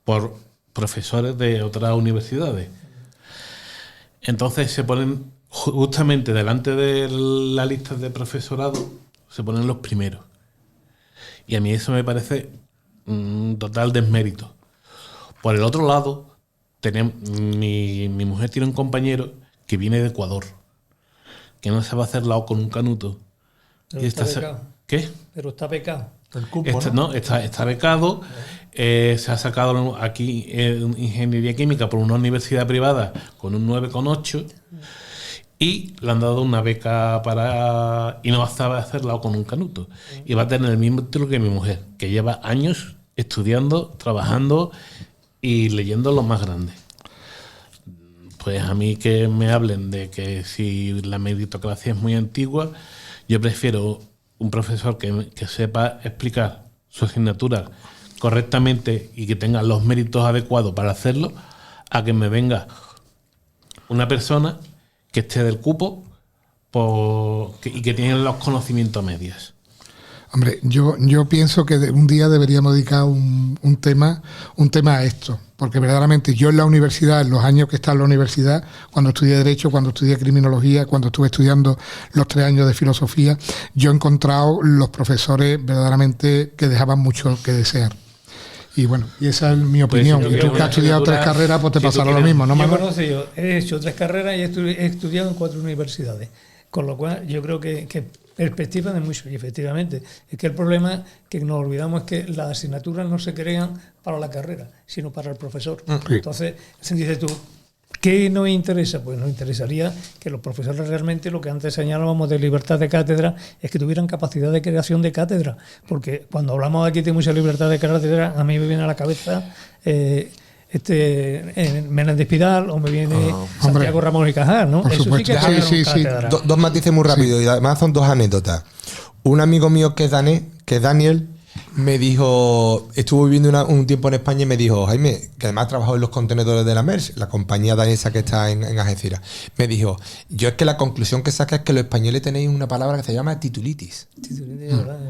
por profesores de otras universidades. Entonces se ponen justamente delante de la lista de profesorado, se ponen los primeros. Y a mí eso me parece un total desmérito. Por el otro lado, mi mujer tiene un compañero que viene de Ecuador, que no sabe hacer lao con un canuto. Pero está becado. ¿Qué? Pero está becado. El cupo, ¿no? Está becado. Se ha sacado aquí ingeniería química por una universidad privada con un 9,8 y le han dado una beca y no sabe hacer lao con un canuto. Y va a tener el mismo título que mi mujer, que lleva años estudiando, trabajando y leyendo lo más grande. Pues a mí que me hablen de que si la meritocracia es muy antigua, yo prefiero un profesor que sepa explicar su asignatura correctamente y que tenga los méritos adecuados para hacerlo, a que me venga una persona que esté del cupo y que tiene los conocimientos a medias. Hombre, yo pienso que un día deberíamos dedicar un tema a esto, porque verdaderamente yo en la universidad, en los años que he estado en la universidad, cuando estudié Derecho, cuando estudié Criminología, cuando estuve estudiando los 3 años de Filosofía, yo he encontrado los profesores verdaderamente que dejaban mucho que desear. Y bueno, y esa es mi opinión. Pues, y tú que has estudiado 3 carreras, pues te pasará lo mismo, ¿no, Manuel? Yo he hecho 3 carreras y he estudiado en 4 universidades, con lo cual yo creo que perspectiva de mucho. Y efectivamente, es que el problema que nos olvidamos es que las asignaturas no se crean para la carrera, sino para el profesor. Sí. Entonces, dices tú, ¿qué nos interesa? Pues nos interesaría que los profesores realmente, lo que antes señalábamos de libertad de cátedra, es que tuvieran capacidad de creación de cátedra. Porque cuando hablamos aquí de mucha libertad de cátedra, a mí me viene a la cabeza Menéndez Pidal o me viene Santiago hombre. Ramón y Cajal, ¿no? Por Eso supuesto. sí que Sí, es sí, sí. cátedra. Dos matices muy rápidos y además son dos anécdotas. Un amigo mío que es danés, que es Daniel, me dijo, estuvo viviendo un tiempo en España y me dijo, Jaime, que además trabajó en los contenedores de la Maersk, la compañía danesa que está en Algeciras, me dijo, yo es que la conclusión que saca es que los españoles tenéis una palabra que se llama titulitis.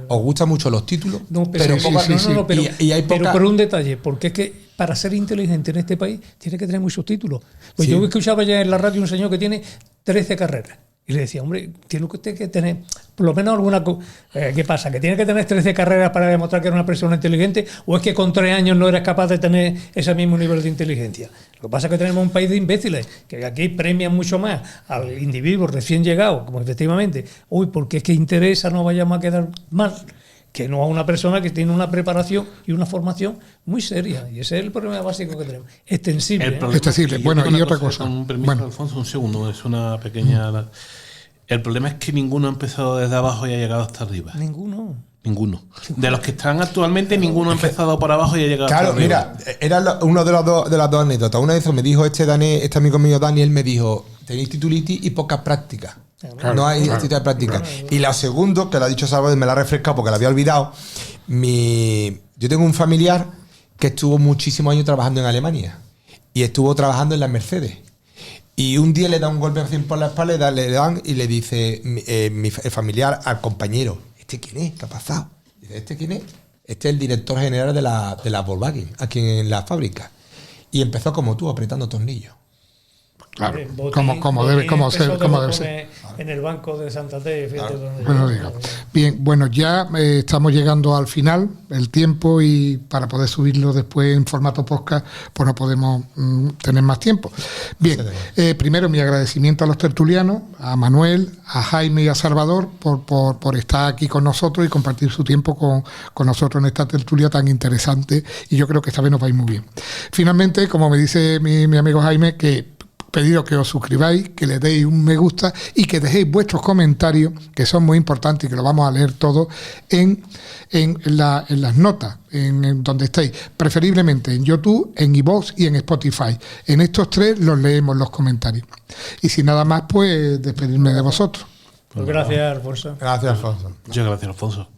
Os gustan mucho los títulos, No, pero, poca- pero, y hay pero poca... por un detalle, porque es que para ser inteligente en este país tiene que tener muchos títulos. Pues Sí. yo escuchaba ya en la radio un señor que tiene 13 carreras. Y le decía, hombre, tiene usted que tener por lo menos alguna... ¿Qué pasa? ¿Que tiene que tener 13 carreras para demostrar que era una persona inteligente? ¿O es que con 3 años no eres capaz de tener ese mismo nivel de inteligencia? Lo que pasa es que tenemos un país de imbéciles, que aquí premian mucho más al individuo recién llegado, como efectivamente, uy, porque es que interesa, no vayamos a quedar mal, que no a una persona que tiene una preparación y una formación muy seria. Y ese es el problema básico que tenemos. Extensible. El ¿eh? problema Es decir, es que bueno, yo tengo y una otra cosa. Con permiso, Bueno. Alfonso, un segundo, es una pequeña... El problema es que ninguno ha empezado desde abajo y ha llegado hasta arriba. Ninguno. Ninguno. De los que están actualmente, ninguno ha empezado por abajo y ha llegado Claro, hasta arriba. mira, era uno de las dos anécdotas. Una de esas me dijo este amigo mío Daniel, me dijo, tenéis titulitis y pocas prácticas. Claro, No hay claro, cita de práctica. Y lo segundo, que lo ha dicho Salvador, me la ha refrescado porque la había olvidado. Yo tengo un familiar que estuvo muchísimos años trabajando en Alemania y estuvo trabajando en las Mercedes. Y un día le da un golpe así por la espalda, le dan y le dice el familiar al compañero, ¿este quién es? ¿Qué ha pasado? Dice, ¿este quién es? Este es el director general de la Volkswagen, aquí en la fábrica. Y empezó como tú, apretando tornillos. Claro, Botín, como debe ser. En el banco de Santander. Fíjate donde Bueno, digo. Bien, bueno, ya estamos llegando al final, el tiempo, y para poder subirlo después en formato podcast, pues no podemos tener más tiempo. Bien, primero mi agradecimiento a los tertulianos, a Manuel, a Jaime y a Salvador por estar aquí con nosotros y compartir su tiempo con nosotros en esta tertulia tan interesante, y yo creo que esta vez nos va a ir muy bien. Finalmente, como me dice mi amigo Jaime, que pediros que os suscribáis, que le deis un me gusta y que dejéis vuestros comentarios, que son muy importantes y que lo vamos a leer todos en las notas, en donde estéis, preferiblemente en YouTube, en iVoox y en Spotify. En estos tres los leemos los comentarios. Y sin nada más, pues despedirme de vosotros. Pues gracias, Alfonso. Gracias, Alfonso. Muchas gracias, Alfonso.